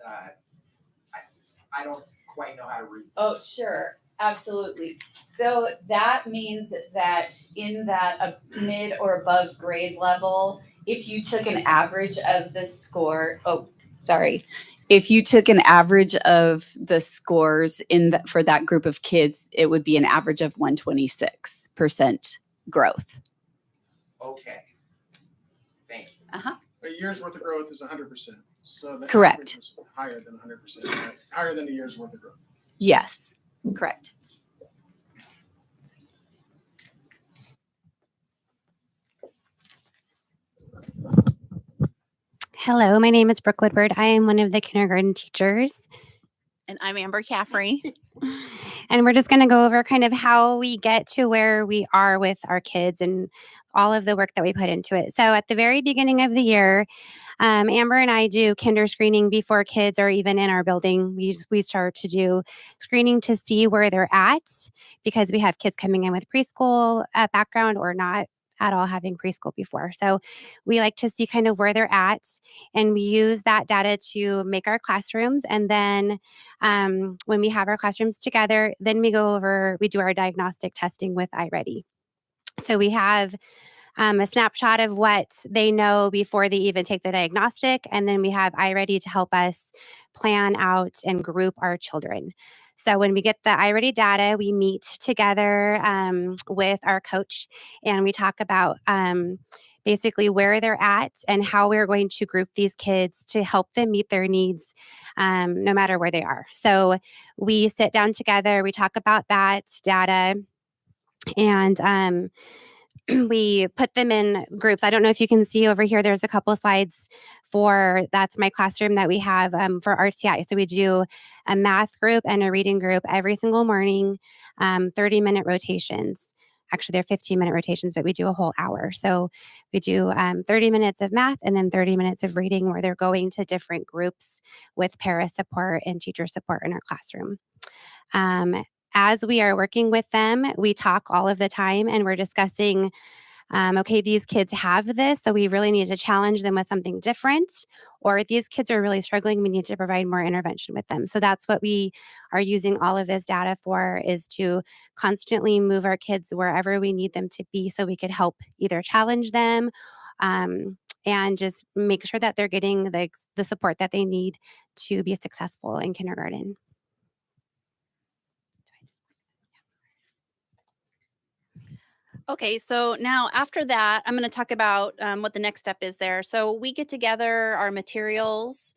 I don't quite know how to read this. Oh, sure. Absolutely. So that means that in that mid or above grade level, if you took an average of the score, if you took an average of the scores for that group of kids, it would be an average of 126% growth. Okay. Thank you. Uh-huh. A year's worth of growth is 100%. So the Correct. average is higher than 100%, right? Higher than a year's worth of growth. Yes, correct. Hello, my name is Brooke Woodward. I am one of the kindergarten teachers. And I'm Amber Caffrey. And we're just going to go over kind of how we get to where we are with our kids and all of the work that we put into it. So at the very beginning of the year, Amber and I do kinder screening before kids are even in our building. We start to do screening to see where they're at, because we have kids coming in with preschool background or not at all having preschool before. So we like to see kind of where they're at, and we use that data to make our classrooms. And then when we have our classrooms together, then we do our diagnostic testing with iReady. So we have a snapshot of what they know before they even take the diagnostic. And then we have iReady to help us plan out and group our children. So when we get the iReady data, we meet together with our coach, and we talk about basically where they're at and how we're going to group these kids to help them meet their needs no matter where they are. So we sit down together, we talk about that data, and we put them in groups. I don't know if you can see over here, there's a couple of slides that's my classroom that we have for RTI. So we do a math group and a reading group every single morning, 30-minute rotations. Actually, they're 15-minute rotations, but we do a whole hour. So we do 30 minutes of math and then 30 minutes of reading, where they're going to different groups with para support and teacher support in our classroom. As we are working with them, we talk all of the time, and we're discussing, okay, these kids have this, so we really need to challenge them with something different, or these kids are really struggling, we need to provide more intervention with them. So that's what we are using all of this data for, is to constantly move our kids wherever we need them to be, so we could help either challenge them and just make sure that they're getting the support that they need to be successful in kindergarten. Okay, so now after that, I'm going to talk about what the next step is there. So we get together our materials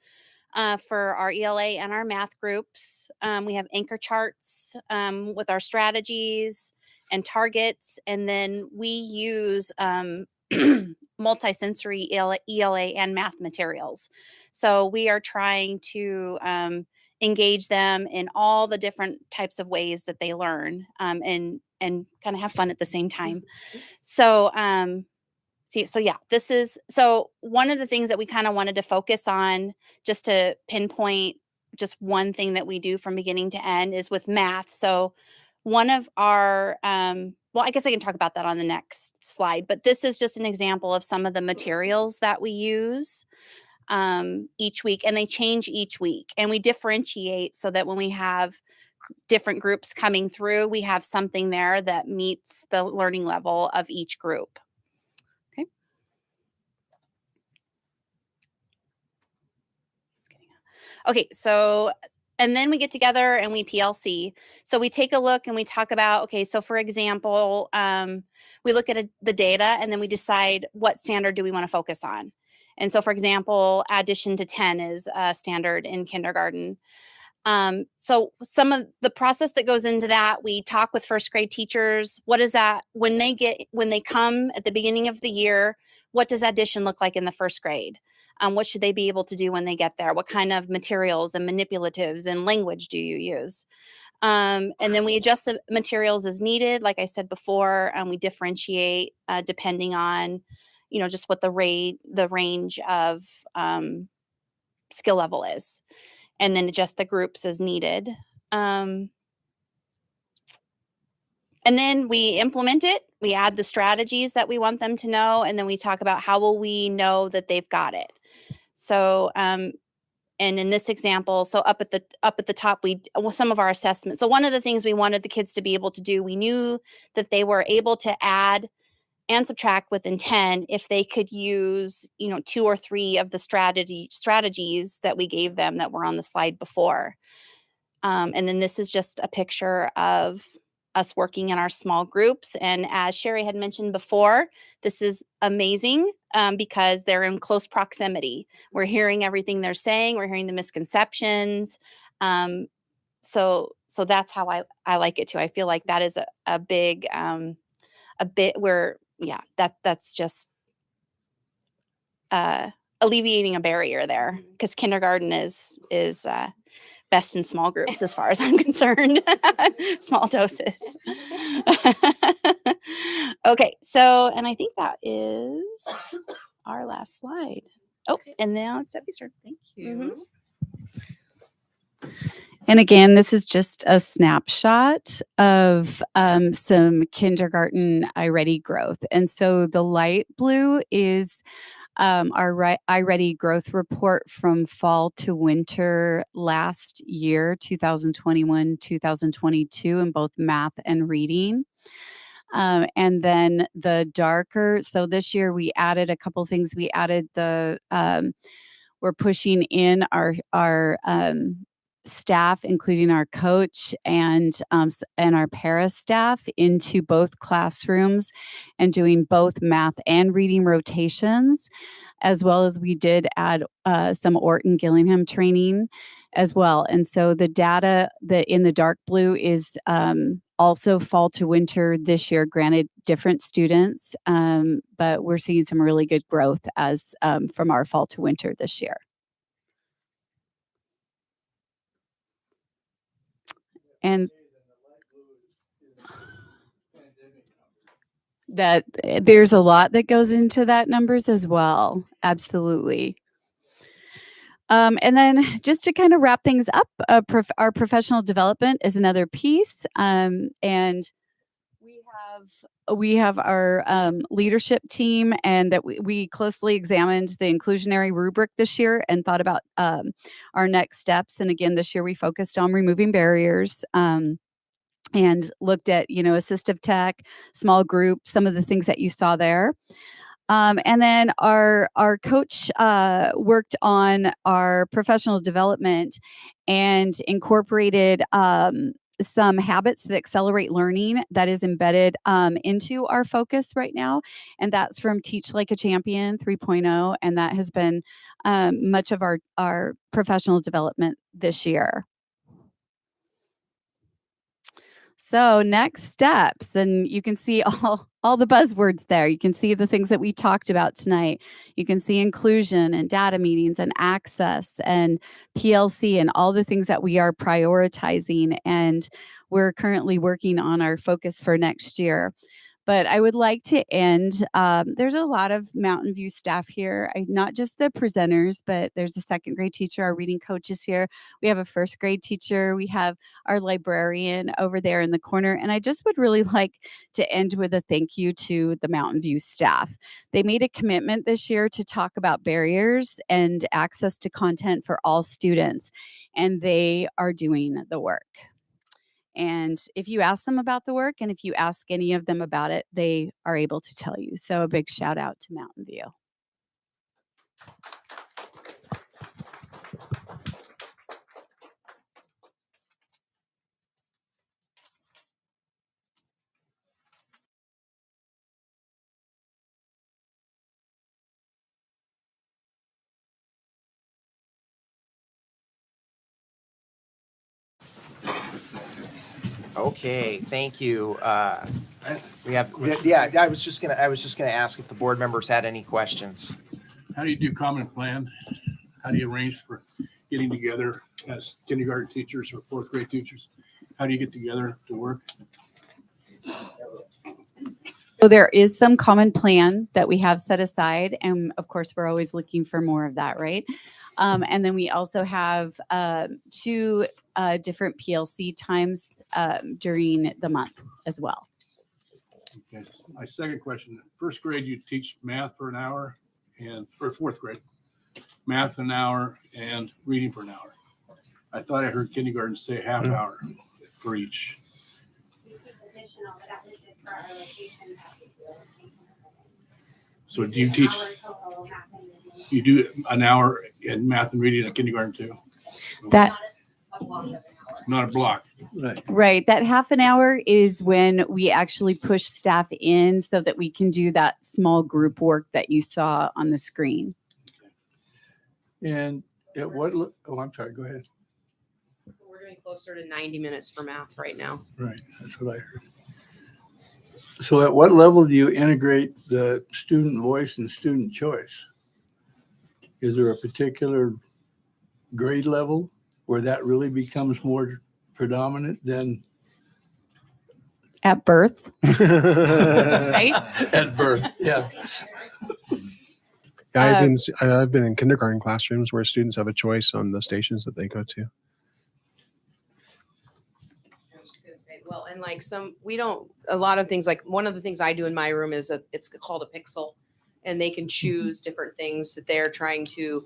for our ELA and our math groups. We have anchor charts with our strategies and targets, and then we use multisensory ELA and math materials. So we are trying to engage them in all the different types of ways that they learn, and kind of have fun at the same time. So so one of the things that we kind of wanted to focus on, just to pinpoint just one thing that we do from beginning to end, is with math. So one of our well, I guess I can talk about that on the next slide, but this is just an example of some of the materials that we use each week, and they change each week, and we differentiate so that when we have different groups coming through, we have something there that meets the learning level of each group. Okay. Okay, so, and then we get together and we PLC. So we take a look and we talk about, okay, so for example, we look at the data and then we decide what standard do we want to focus on. And so, for example, addition to 10 is a standard in kindergarten. So some of the process that goes into that, we talk with first grade teachers. What is that when they come at the beginning of the year? What does addition look like in the first grade? What should they be able to do when they get there? What kind of materials and manipulatives and language do you use? And then we adjust the materials as needed. Like I said before, we differentiate depending on, just what the range of skill level is, and then adjust the groups as needed. And then we implement it. We add the strategies that we want them to know, and then we talk about how will we know that they've got it. So, and in this example, so up at the top, some of our assessments. So one of the things we wanted the kids to be able to do, we knew that they were able to add and subtract within 10 if they could use, 2 or 3 of the strategies that we gave them that were on the slide before. And then this is just a picture of us working in our small groups. And as Sherry had mentioned before, this is amazing because they're in close proximity. We're hearing everything they're saying. We're hearing the misconceptions. So that's how I like it too. I feel like that is a big, a bit where, yeah, that's just alleviating a barrier there, because kindergarten is best in small groups as far as I'm concerned. Small doses. Okay, so, and I think that is our last slide. Oh, and now it's Debbie's turn. Thank you. And again, this is just a snapshot of some kindergarten iReady growth. And so the light blue is our iReady growth report from fall to winter last year, 2021, 2022, in both math and reading. And then the darker, so this year we added a couple things. We added we're pushing in our staff, including our coach and our para staff, into both classrooms and doing both math and reading rotations, as well as we did add some Orton Gillingham training as well. And so the data that in the dark blue is also fall to winter this year, granted different students, but we're seeing some really good growth as from our fall to winter this year. And that there's a lot that goes into that numbers as well. Absolutely. And then just to kind of wrap things up, our professional development is another piece. And we have our leadership team, and that we closely examined the inclusionary rubric this year and thought about our next steps. And again, this year we focused on removing barriers. And looked at, assistive tech, small group, some of the things that you saw there. And then our coach worked on our professional development and incorporated some habits that accelerate learning that is embedded into our focus right now. And that's from Teach Like a Champion 3.0. And that has been much of our professional development this year. So next steps, and you can see all the buzzwords there. You can see the things that we talked about tonight. You can see inclusion and data meetings and access and PLC and all the things that we are prioritizing. And we're currently working on our focus for next year. But I would like to end, there's a lot of Mountain View staff here, not just the presenters, but there's a second grade teacher, our reading coach is here. We have a first grade teacher. We have our librarian over there in the corner. And I just would really like to end with a thank you to the Mountain View staff. They made a commitment this year to talk about barriers and access to content for all students, and they are doing the work. And if you ask them about the work, and if you ask any of them about it, they are able to tell you. So a big shout out to Mountain View. Okay, thank you. We have, yeah, I was just gonna ask if the board members had any questions. How do you do common plan? How do you arrange for getting together as kindergarten teachers or fourth grade teachers? How do you get together to work? So there is some common plan that we have set aside. And of course, we're always looking for more of that, right? And then we also have 2 different PLC times during the month as well. Okay. My second question, first grade, you teach math for an hour, or fourth grade, math an hour and reading for an hour. I thought I heard kindergarten say half hour for each. So do you teach, you do an hour in math and reading at kindergarten too? That Not a block. Right. That half an hour is when we actually push staff in so that we can do that small group work that you saw on the screen. And at what, I'm sorry, go ahead. We're doing closer to 90 minutes for math right now. Right, that's what I heard. So at what level do you integrate the student voice and student choice? is there a particular grade level where that really becomes more predominant than At birth. Right? at birth? Yeah. I've been in kindergarten classrooms where students have a choice on the stations that they go to. I was just gonna say, well, and like a lot of things, like one of the things I do in my room is it's called a pixel, and they can choose different things that they're trying to.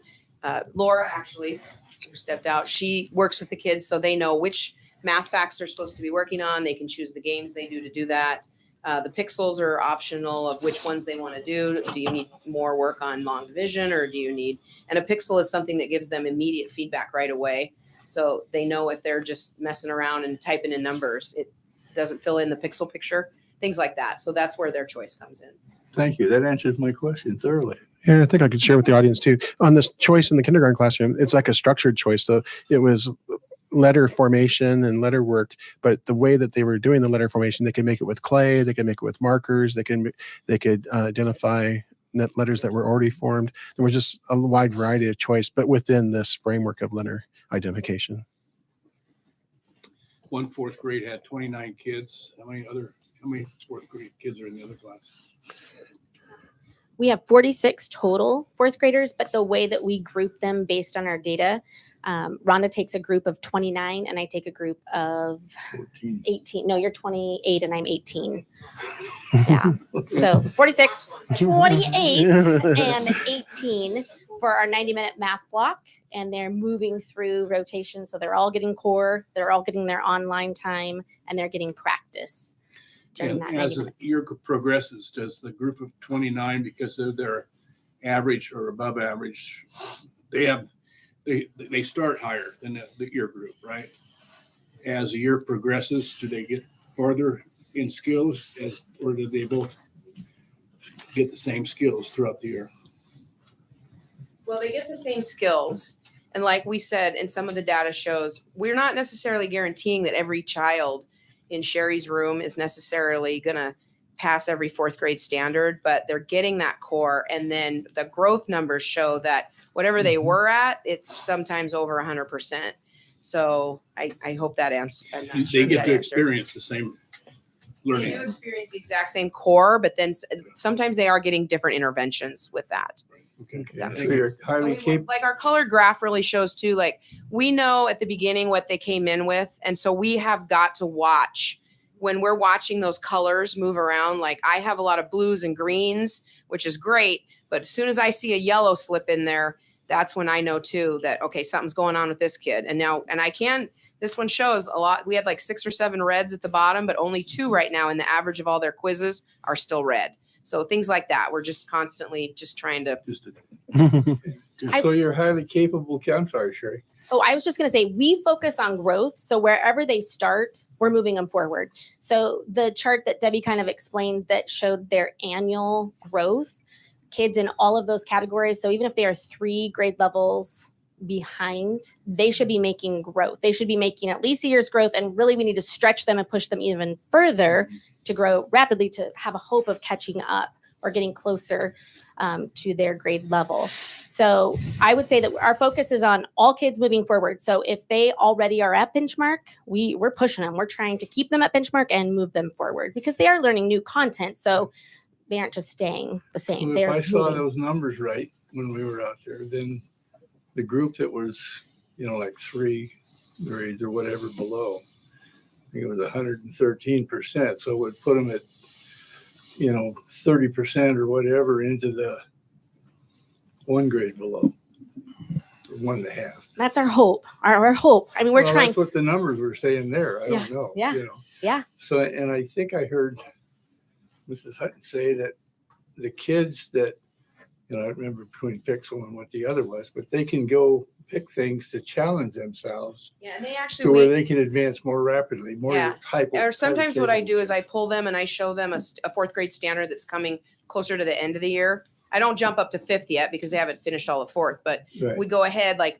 Laura actually, who stepped out, she works with the kids, so they know which math facts they're supposed to be working on. They can choose the games they do that. The pixels are optional of which ones they want to do. Do you need more work on long division, or do you need? And a pixel is something that gives them immediate feedback right away. So they know if they're just messing around and typing in numbers, it doesn't fill in the pixel picture, things like that. So that's where their choice comes in. Thank you. That answers my question thoroughly. Yeah, I think I could share with the audience too. On this choice in the kindergarten classroom, it's like a structured choice. So it was letter formation and letter work, but the way that they were doing the letter formation, they could make it with clay, they could make it with markers, they could identify letters that were already formed. There was just a wide variety of choice, but within this framework of letter identification. One fourth grade had 29 kids. How many fourth grade kids are in the other class? We have 46 total fourth graders, but the way that we group them based on our data, Rhonda takes a group of 29 and I take a group of 18. No, you're 28 and I'm 18. Yeah. So 46, 28, and 18 for our 90-minute math block. And they're moving through rotation. So they're all getting core, they're all getting their online time, and they're getting practice. And as the year progresses, does the group of 29, because of their average or above average, they start higher than the year group, right? As the year progresses, do they get farther in skills, or do they both get the same skills throughout the year? Well, they get the same skills. And like we said, and some of the data shows, we're not necessarily guaranteeing that every child in Sherry's room is necessarily going to pass every fourth grade standard, but they're getting that core. And then the growth numbers show that whatever they were at, it's sometimes over 100%. So I hope that answers. They get to experience the same learning. They do experience the exact same core, but then sometimes they are getting different interventions with that. Okay. So you're highly capable. Like our color graph really shows too, like we know at the beginning what they came in with. And so we have got to watch when we're watching those colors move around. Like I have a lot of blues and greens, which is great. But as soon as I see a yellow slip in there, that's when I know too that, okay, something's going on with this kid. And now, this one shows a lot. We had like 6 or 7 reds at the bottom, but only 2 right now. And the average of all their quizzes are still red. So things like that, we're just constantly just trying to. So you're highly capable. I'm sorry, Sherry. Oh, I was just going to say, we focus on growth. So wherever they start, we're moving them forward. So the chart that Debbie kind of explained that showed their annual growth, kids in all of those categories. So even if they are 3 grade levels behind, they should be making growth. They should be making at least a year's growth. And really, we need to stretch them and push them even further to grow rapidly, to have a hope of catching up or getting closer to their grade level. So I would say that our focus is on all kids moving forward. So if they already are at benchmark, we're pushing them. We're trying to keep them at benchmark and move them forward because they are learning new content. So they aren't just staying the same. So if I saw those numbers right when we were out there, then the group that was, like 3 grades or whatever below, I think it was 113%. So it would put them at, 30% or whatever into the 1 grade below, or 1.5. That's our hope. Our hope. I mean, we're trying. That's what the numbers were saying there. I don't know. Yeah. Yeah. So, and I think I heard Mrs. Hutton say that the kids that, I remember between Pixel and what the other was, but they can go pick things to challenge themselves. Yeah, and they actually to where they can advance more rapidly, more Or sometimes what I do is I pull them and I show them a 4th grade standard that's coming closer to the end of the year. I don't jump up to 5th yet because they haven't finished all of 4th, but we go ahead. Like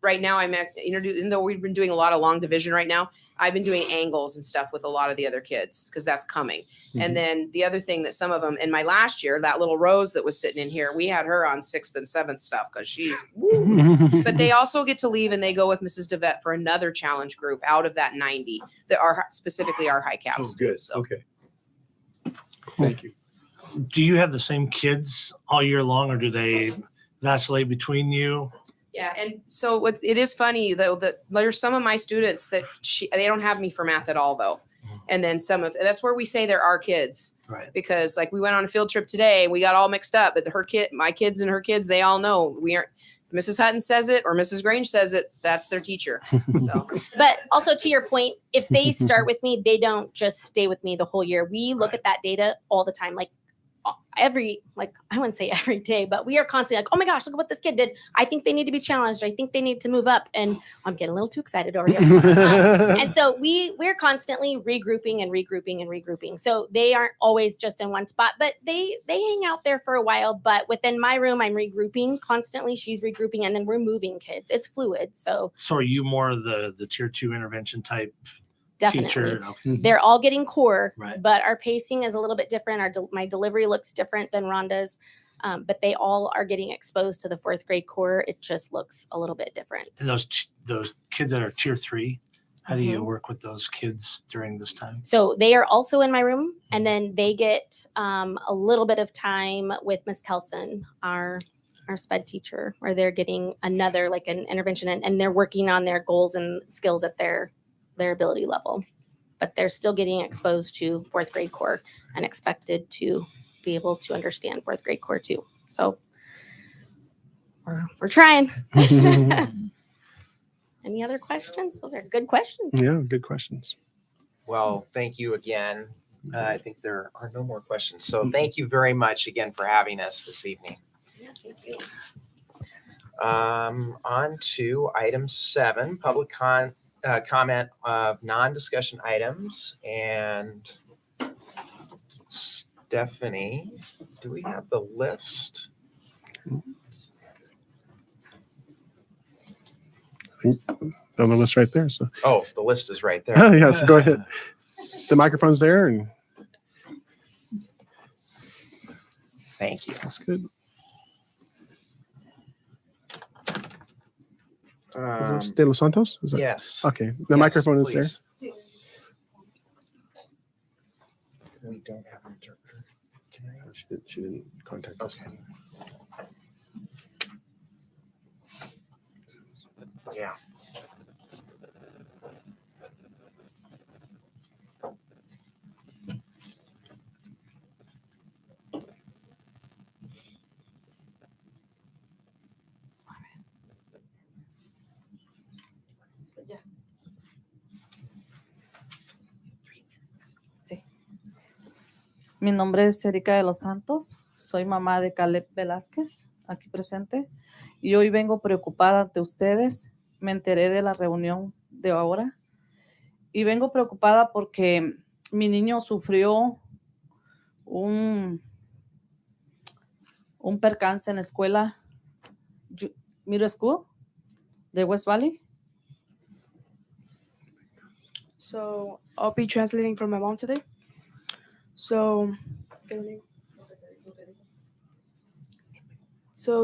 right now I'm introducing, even though we've been doing a lot of long division right now, I've been doing angles and stuff with a lot of the other kids because that's coming. And then the other thing that some of them in my last year, that little Rose that was sitting in here, we had her on 6th and 7th stuff because she's, woo. But they also get to leave and they go with Mrs. DeVette for another challenge group out of that 90 that are specifically our high caps. Oh, good. So. Okay. Thank you. Do you have the same kids all year long, or do they vacillate between you? Yeah, and so it is funny though that there's some of my students that they don't have me for math at all though, and then that's where we say there are kids, right? Because like we went on a field trip today and we got all mixed up, but my kids and her kids, they all know we aren't. Mrs. Hutton says it or Mrs. Grange says it. That's their teacher. So. But also to your point, if they start with me, they don't just stay with me the whole year. We look at that data all the time, like I wouldn't say every day, but we are constantly like, oh my gosh, look at what this kid did. I think they need to be challenged. I think they need to move up. And I'm getting a little too excited over here. And so we're constantly regrouping and regrouping and regrouping. So they aren't always just in one spot, but they hang out there for a while. But within my room, I'm regrouping constantly. She's regrouping, and then we're moving kids. It's fluid. So are you more the tier 2 intervention type? Definitely. Teacher. Okay. They're all getting core, right. But our pacing is a little bit different. My delivery looks different than Rhonda's, but they all are getting exposed to the 4th grade core. It just looks a little bit different. And those kids that are tier 3, how do you work with those kids during this time? So they are also in my room, and then they get a little bit of time with Miss Kelson, our SPED teacher, where they're getting another like an intervention, and they're working on their goals and skills at their ability level, but they're still getting exposed to 4th grade core and expected to be able to understand 4th grade core too. So we're trying. Any other questions? Those are good questions. Yeah, good questions. Well, thank you again. I think there are no more questions. So thank you very much again for having us this evening. Yeah, thank you. On to item 7, public comment of non-discussion items. And Stephanie, do we have the list? On the list right there. So. Oh, the list is right there. Yeah, so go ahead. The microphone's there, and thank you. That's good. De Los Santos? Is that? Yes. Okay. The microphone is there. We don't have an interpreter. She didn't contact us. Okay. Yeah. Mi nombre es Erika de los Santos, soy mamá de Caleb Velázquez, aquí presente, y hoy vengo preocupada ante ustedes. Me enteré de la reunión de ahora y vengo preocupada porque mi niño sufrió un percance en la escuela Middle School de West Valley. So I'll be translating for my mom today. So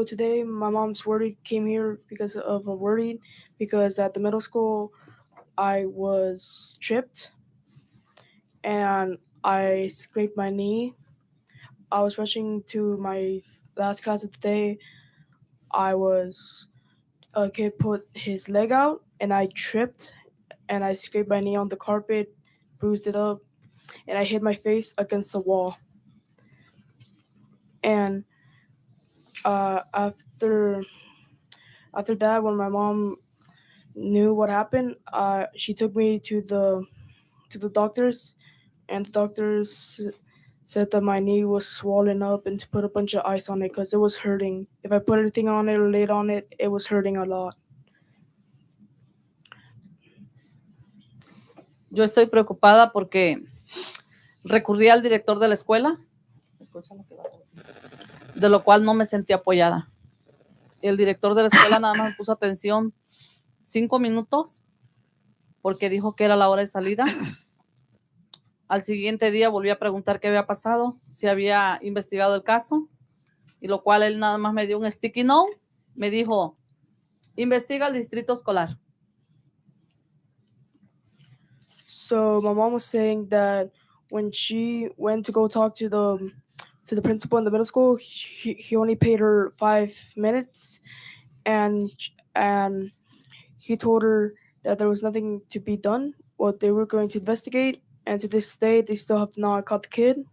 today my mom's came here because of a worried because at the middle school I was tripped and I scraped my knee. I was rushing to my last class of the day. A kid put his leg out and I tripped and I scraped my knee on the carpet, bruised it up, and I hit my face against the wall. And after that, when my mom knew what happened, she took me to the doctors, and the doctors said that my knee was swollen up and to put a bunch of ice on it because it was hurting. If I put anything on it or laid on it, it was hurting a lot. Yo estoy preocupada porque recurrí al director de la escuela, escucha lo que vas a decir, de lo cual no me sentí apoyada. El director de la escuela nada más me puso atención 5 minutos porque dijo que era la hora de salida. Al siguiente día volví a preguntar qué había pasado, si había investigado el caso, y lo cual él nada más me dio un sticky note. Me dijo, investiga el distrito escolar. So my mom was saying that when she went to go talk to the principal in the middle school, he only paid her 5 minutes, and he told her that there was nothing to be done. What they were going to investigate, and to this day they still have not caught the kid.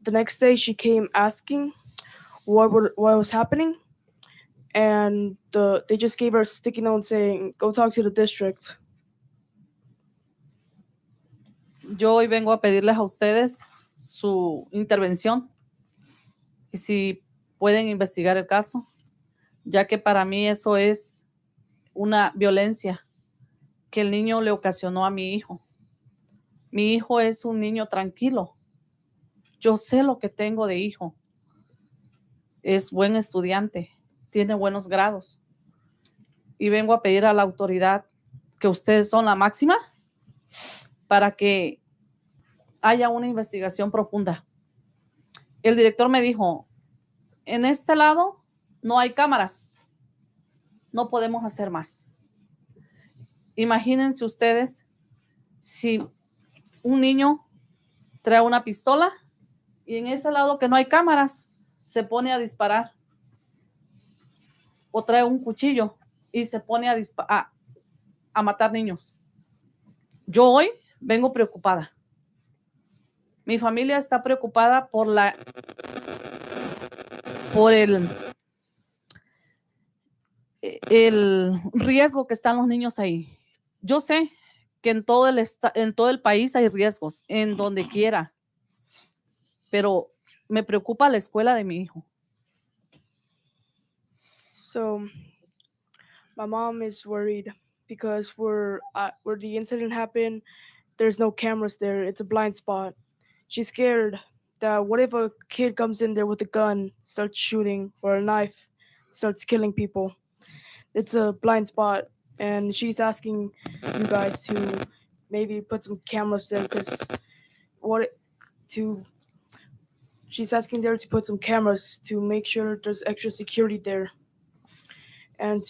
The next day she came asking what was happening, and they just gave her a sticky note saying, "Go talk to the district." Yo hoy vengo a pedirles a ustedes su intervención y si pueden investigar el caso, ya que para mí eso es una violencia que el niño le ocasionó a mi hijo. Mi hijo es un niño tranquilo. Yo sé lo que tengo de hijo. Es buen estudiante, tiene buenos grados. Y vengo a pedir a la autoridad que ustedes son la máxima para que haya una investigación profunda. El director me dijo, en este lado no hay cámaras, no podemos hacer más. Imagínense ustedes si un niño trae una pistola y en ese lado que no hay cámaras se pone a disparar, o trae un cuchillo y se pone a matar niños. Yo hoy vengo preocupada. Mi familia está preocupada por el riesgo que están los niños ahí. Yo sé que en todo el país hay riesgos, en donde quiera, pero me preocupa la escuela de mi hijo. So my mom is worried because where the incident happened, there's no cameras there. It's a blind spot. She's scared that what if a kid comes in there with a gun, starts shooting, or a knife, starts killing people. It's a blind spot, and she's asking you guys to maybe put some cameras there she's asking there to put some cameras to make sure there's extra security there. And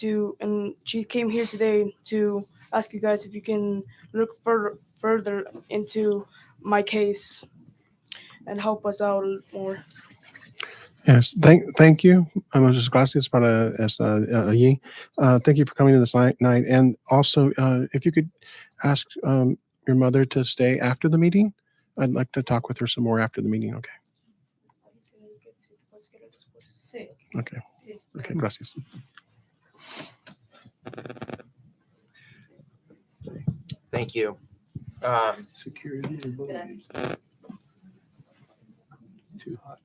she came here today to ask you guys if you can look further into my case and help us out a little more. Yes, thank you. Muchas gracias para esta allí. Thank you for coming to this night. And also, if you could ask your mother to stay after the meeting, I'd like to talk with her some more after the meeting. Okay. Okay. Okay. Gracias. Thank you. Security and bullying. Too hot.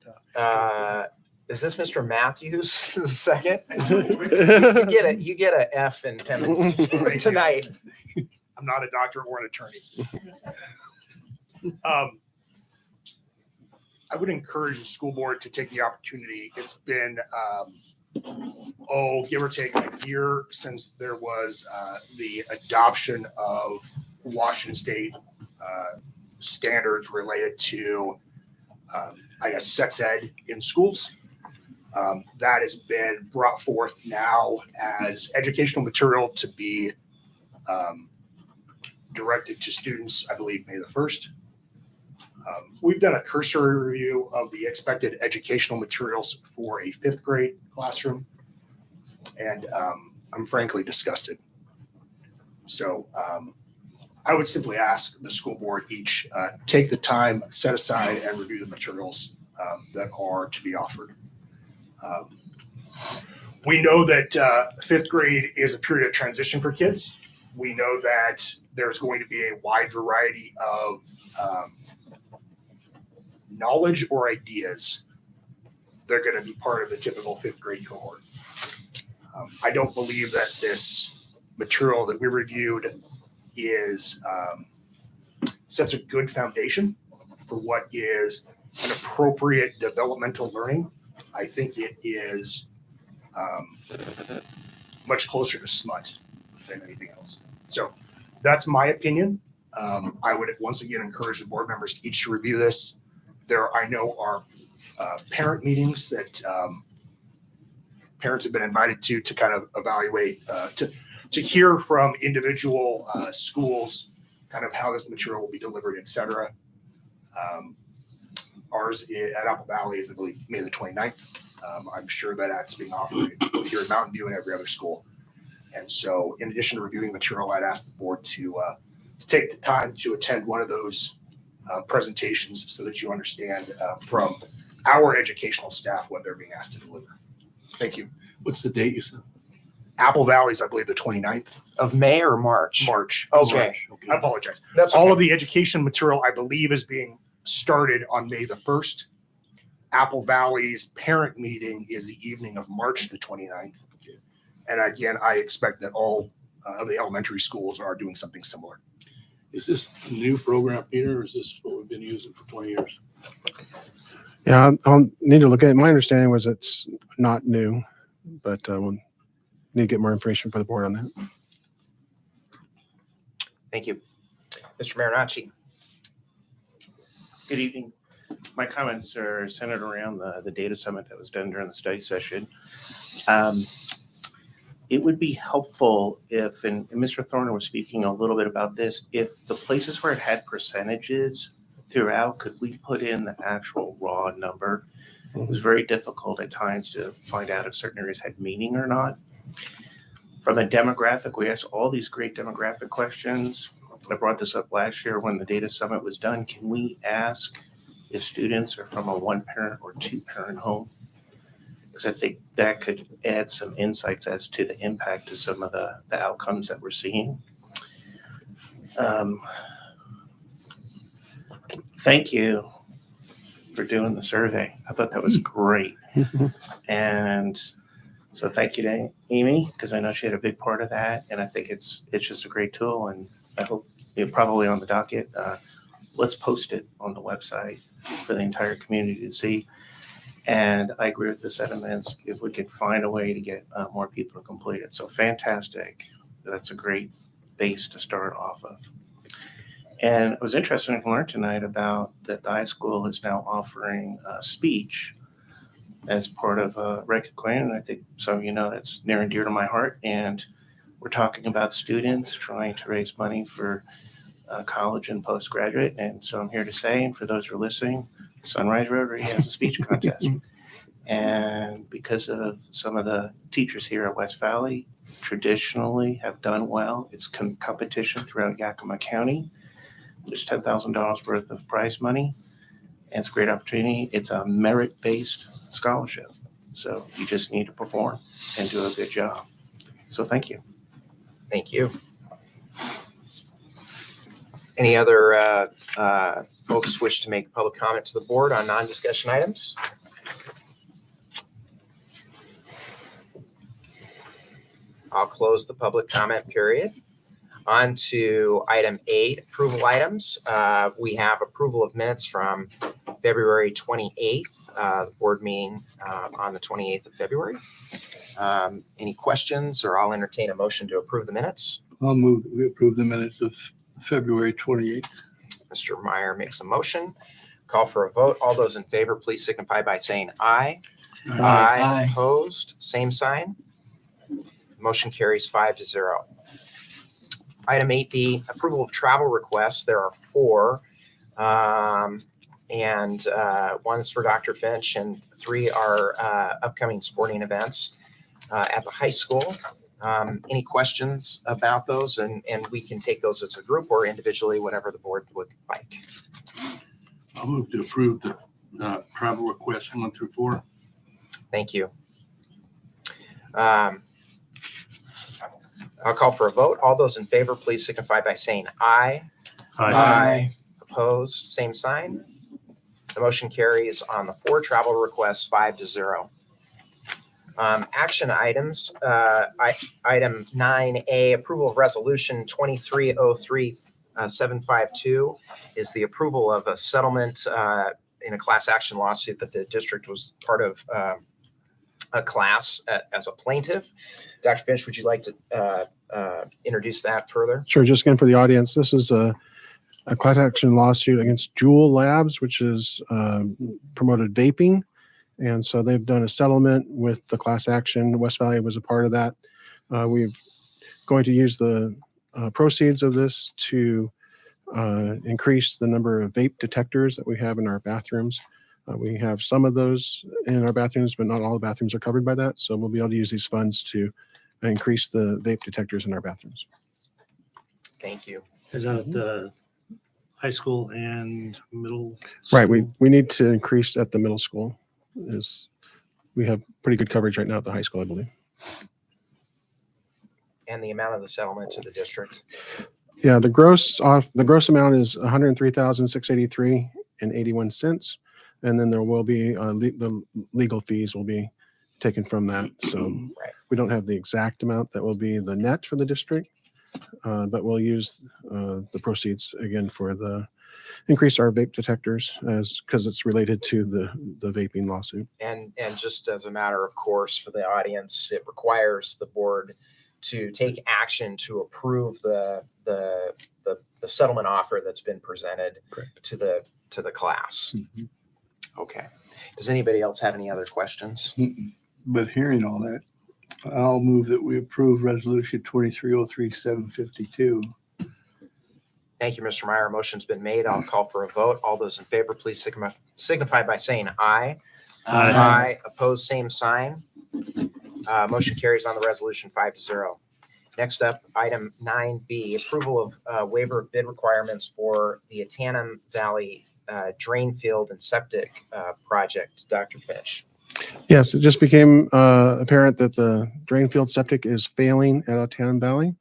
Is this Mr. Matthews the second? you get a F in penalty tonight. I'm not a doctor or an attorney. I would encourage the school board to take the opportunity. It's been, give or take a year since there was the adoption of Washington State standards related to, sex ed in schools. That has been brought forth now as educational material to be directed to students, I believe, May the 1st. We've done a cursory review of the expected educational materials for a 5th grade classroom, and I'm frankly disgusted. So I would simply ask the school board each take the time set aside and review the materials that are to be offered. We know that 5th grade is a period of transition for kids. We know that there's going to be a wide variety of knowledge or ideas. They're going to be part of the typical 5th grade cohort. I don't believe that this material that we reviewed is sets a good foundation for what is an appropriate developmental learning. I think it is much closer to smut than anything else. So that's my opinion. I would once again encourage the board members each to review this. There, I know, are parent meetings that parents have been invited to kind of evaluate, to hear from individual schools, kind of how this material will be delivered, et cetera. Ours at Apple Valley is, I believe, May the 29th. I'm sure that that's being offered both here in Mountain View and every other school. And so in addition to reviewing material, I'd ask the board to take the time to attend one of those presentations so that you understand from our educational staff what they're being asked to deliver. Thank you. What's the date you said? Apple Valley's, I believe, the 29th. Of May or March? March. Okay. March. I apologize. That's all okay. of the education material, I believe, is being started on May the 1st. Apple Valley's parent meeting is the evening of March the 29th. And again, I expect that all of the elementary schools are doing something similar. Is this a new program, Peter, or is this what we've been using for 20 years? Yeah, I'll need to look at it. My understanding was it's not new, but we'll need to get more information for the board on that. Thank you. Mr. Marinacci. Good evening. My comments are centered around the data summit that was done during the study session. It would be helpful if, and Mr. Thorner was speaking a little bit about this, if the places where it had percentages throughout, could we put in the actual raw number? It was very difficult at times to find out if certain areas had meaning or not. From a demographic, we asked all these great demographic questions. I brought this up last year when the data summit was done. Can we ask if students are from a one-parent or two-parent home? Because I think that could add some insights as to the impact of some of the outcomes that we're seeing. Thank you for doing the survey. I thought that was great. And so thank you to Amy, because I know she had a big part of that. And I think it's just a great tool. And I hope you're probably on the docket. Let's post it on the website for the entire community to see. And I agree with the sentiments. If we could find a way to get more people to complete it. So fantastic. That's a great base to start off of. And I was interested to learn tonight about that the high school is now offering speech as part of Rec Queen. And I think some of you know that's near and dear to my heart. And we're talking about students trying to raise money for college and postgraduate. And so I'm here to say, and for those who are listening, Sunrise Rotary has a speech contest. And because of some of the teachers here at West Valley traditionally have done well, it's competition throughout Yakima County. There's $10,000 worth of prize money, and it's a great opportunity. It's a merit-based scholarship. So you just need to perform and do a good job. So thank you. Thank you. Any other folks wish to make public comment to the board on non-discussion items? I'll close the public comment period. On to item 8, approval items. We have approval of minutes from February 28th, the board meeting on the 28th of February. Any questions, or I'll entertain a motion to approve the minutes. I'll move that we approve the minutes of February 28th. Mr. Meyer makes a motion. Call for a vote. All those in favor, please signify by saying aye. Aye. Opposed, same sign. Motion carries 5-0. Item 8B, approval of travel requests. There are 4. And one is for Dr. Finch, and 3 are upcoming sporting events at the high school. Any questions about those? And we can take those as a group or individually, whatever the board would like. I'll move to approve the travel requests 1 through 4. Thank you. I'll call for a vote. All those in favor, please signify by saying aye. Aye. Opposed, same sign. The motion carries on the 4 travel requests 5-0. Action items, item 9A, approval of resolution 2303-752 is the approval of a settlement in a class action lawsuit that the district was part of a class as a plaintiff. Dr. Finch, would you like to introduce that further? Sure. Just again for the audience, this is a class action lawsuit against Juul Labs, which is promoted vaping. And so they've done a settlement with the class action. West Valley was a part of that. We're going to use the proceeds of this to increase the number of vape detectors that we have in our bathrooms. We have some of those in our bathrooms, but not all the bathrooms are covered by that. So we'll be able to use these funds to increase the vape detectors in our bathrooms. Thank you. Is that at the high school and middle Right. school? We need to increase at the middle school. We have pretty good coverage right now at the high school, I believe. And the amount of the settlement to the district? Yeah, the gross amount is $103,683.81, and then there will be the legal fees will be taken from that. So we don't have the exact amount that will be the net for the district, but we'll use the proceeds again for the increase our vape detectors because it's related to the vaping lawsuit. And just as a matter of course for the audience, it requires the board to take action to approve the settlement offer that's been presented to the class. Okay. Does anybody else have any other questions? But hearing all that, I'll move that we approve resolution 2303-752. Thank you, Mr. Meyer. Motion's been made. I'll call for a vote. All those in favor, please signify by saying aye. Aye. Aye. Opposed, same sign. Motion carries on the resolution 5-0. Next up, item 9B, approval of waiver of bid requirements for the Atanum Valley drain field and septic project. Dr. Finch. Yes, it just became apparent that the drain field septic is failing at Atanum Valley.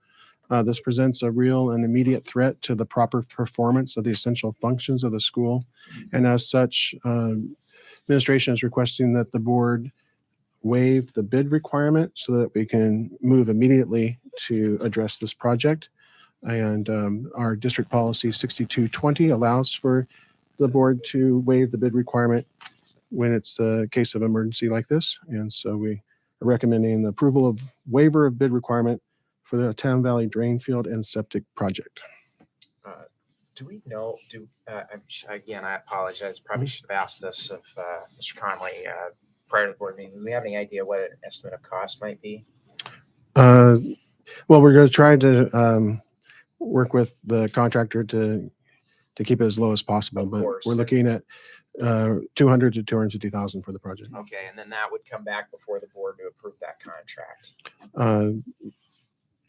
This presents a real and immediate threat to the proper performance of the essential functions of the school. And as such, administration is requesting that the board waive the bid requirement so that we can move immediately to address this project. And our district policy 6220 allows for the board to waive the bid requirement when it's a case of emergency like this. And so we are recommending the approval of waiver of bid requirement for the Atanum Valley drain field and septic project. Do we know, again, I apologize, probably should have asked this of Mr. Conley prior to the board meeting. Do we have any idea what an estimate of cost might be? Well, we're going to try to work with the contractor to keep it as low as possible, but we're looking at $200,000 to $250,000 for the project. Okay, and then that would come back before the board to approve that contract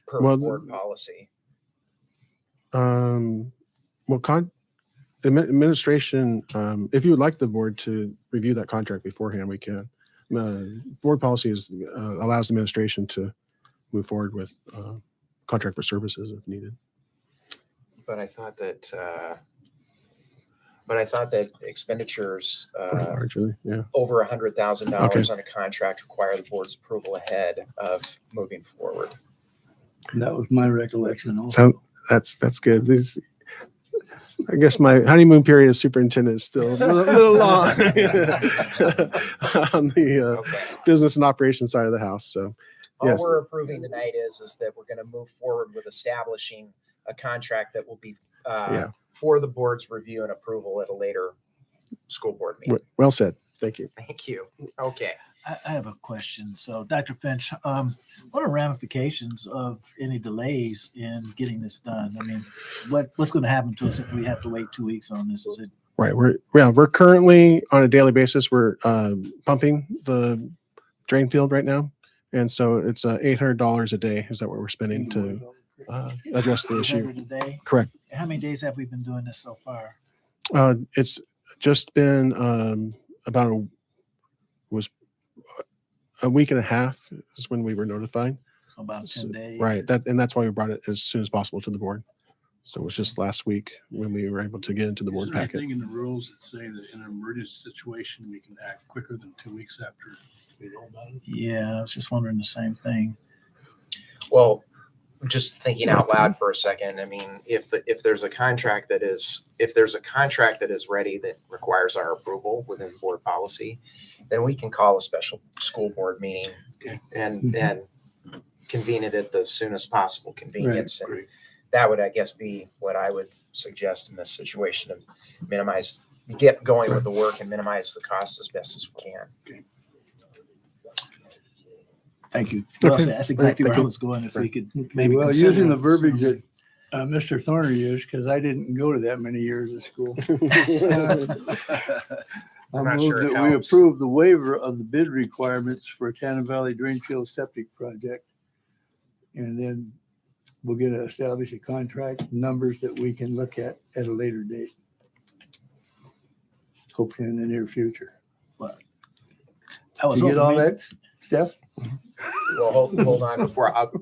per board policy. Administration, if you would like the board to review that contract beforehand, we can. Board policy allows administration to move forward with contract for services if needed. But I thought that expenditures Largely, yeah. over $100,000 on a contract require the board's approval ahead of moving forward. That was my recollection also. So that's good. I guess my honeymoon period as superintendent is still a little long on the business and operations side of the house. So, all we're approving tonight is that we're going to move forward with establishing a contract that will be for the board's review and approval at a later school board meeting. Well said. Thank you. Thank you. Okay. I have a question. So, Dr. Finch, what are ramifications of any delays in getting this done? I mean, what's going to happen to us if we have to wait 2 weeks on this? Is it right? We're currently on a daily basis. We're pumping the drain field right now, and so it's $800 a day. Is that what we're spending to address the issue? $800 a day? Correct. How many days have we been doing this so far? It's just been about a week and a half is when we were notified. So about 10 days. Right. That's why we brought it as soon as possible to the board. So it was just last week when we were able to get into the board packet. Is there anything in the rules that say that in an emergency situation, we can act quicker than 2 weeks after we know about it? Yeah, I was just wondering the same thing. Well, just thinking out loud for a second. I mean, if there's a contract that is ready that requires our approval within board policy, then we can call a special school board meeting and convene it at the soonest possible convenience. And that would, I guess, be what I would suggest in this situation, to get going with the work and minimize the costs as best as we can. Thank you. Well, Okay. that's exactly Thank where I you. was going. If we could Okay, maybe well, consider using the some- verbiage that Mr. Thorner used, because I didn't go to that many years of school. I I'm not move sure it that we helps. approve the waiver of the bid requirements for Cannon Valley Drainfield Septic Project. And then we'll establish a contract, numbers that we can look at a later date. Hopefully in the near future. I was You get all hoping that, Steph? Well, hold on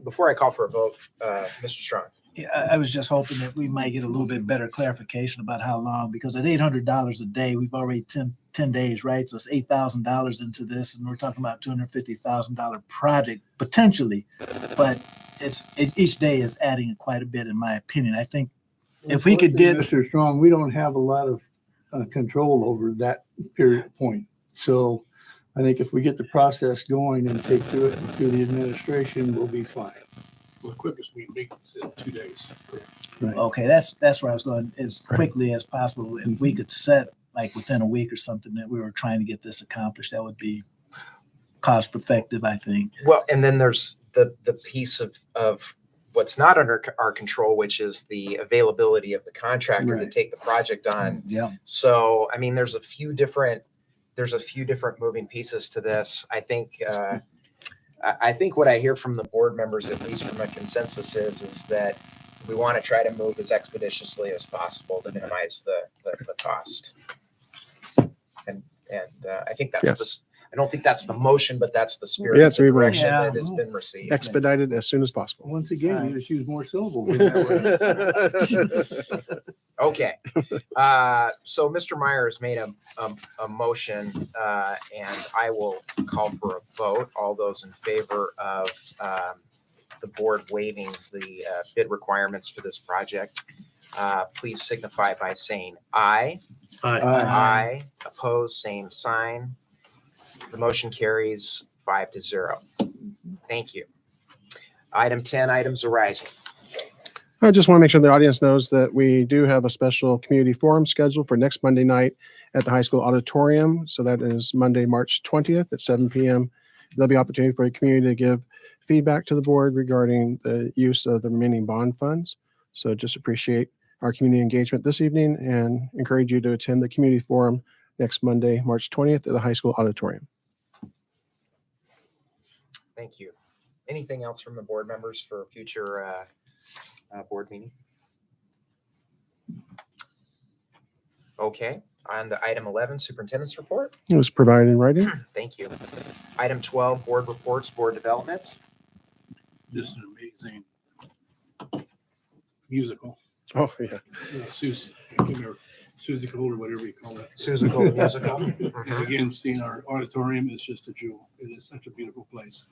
before I call for a vote, Mr. Strong. Yeah, I was just hoping that we might get a little bit better clarification about how long, because at $800 a day, we've already 10 days, right? So it's $8,000 into this, and we're talking about $250,000 project potentially, but each day is adding quite a bit, in my opinion. I think if we could get Mr. Strong, we don't have a lot of control over that period point. So I think if we get the process going and take through it through the administration, we'll be fine. Well, the quickest we make is in 2 days. Okay, that's where I was going, as quickly as possible. If we could set like within a week or something that we were trying to get this accomplished, that would be cost effective, I think. Well, and then there's the piece of what's not under our control, which is the availability of the contractor to take the project on. Yeah. So, I mean, there's a few different moving pieces to this. I think what I hear from the board members, at least from a consensus, is that we want to try to move as expeditiously as possible to minimize the cost. And I think that's I don't think that's the motion, but that's the spirit of the direction that has been received. Expedited as soon as possible. Once again, you just use more syllables. Okay. So Mr. Meyer has made a motion, and I will call for a vote. All those in favor of the board waiving the bid requirements for this project, please signify by saying aye. Aye. Aye. Opposed, same sign. The motion carries 5-0. Thank you. Item 10, items arising. I just want to make sure the audience knows that we do have a special community forum scheduled for next Monday night at the high school auditorium. So that is Monday, March 20th at 7 p.m. There'll be opportunity for the community to give feedback to the board regarding the use of the remaining bond funds. So just appreciate our community engagement this evening and encourage you to attend the community forum next Monday, March 20th at the high school auditorium. Thank you. Anything else from the board members for future board meeting? Okay, on to item 11, superintendent's report. It was provided in writing. Thank you. Item 12, board reports, board developments. Just an amazing musical. Oh, yeah. Susical or whatever you call it. Susical musical. And again, seeing our auditorium is just a jewel. It is such a beautiful place.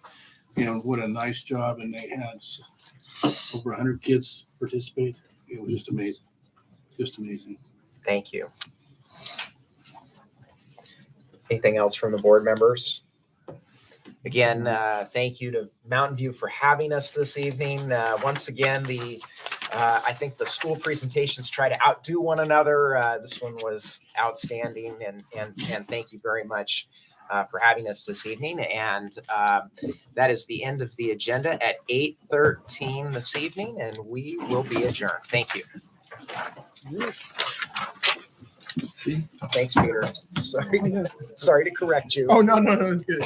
And what a nice job. And they had over 100 kids participate. It was just amazing. Just amazing. Thank you. Anything else from the board members? Again, thank you to Mountain View for having us this evening. Once again, I think the school presentations try to outdo one another. This one was outstanding, and thank you very much for having us this evening. And that is the end of the agenda at 8:13 this evening, and we will be adjourned. Thank you. See? Thanks, Peter. Sorry to correct you. Oh, no, it's good.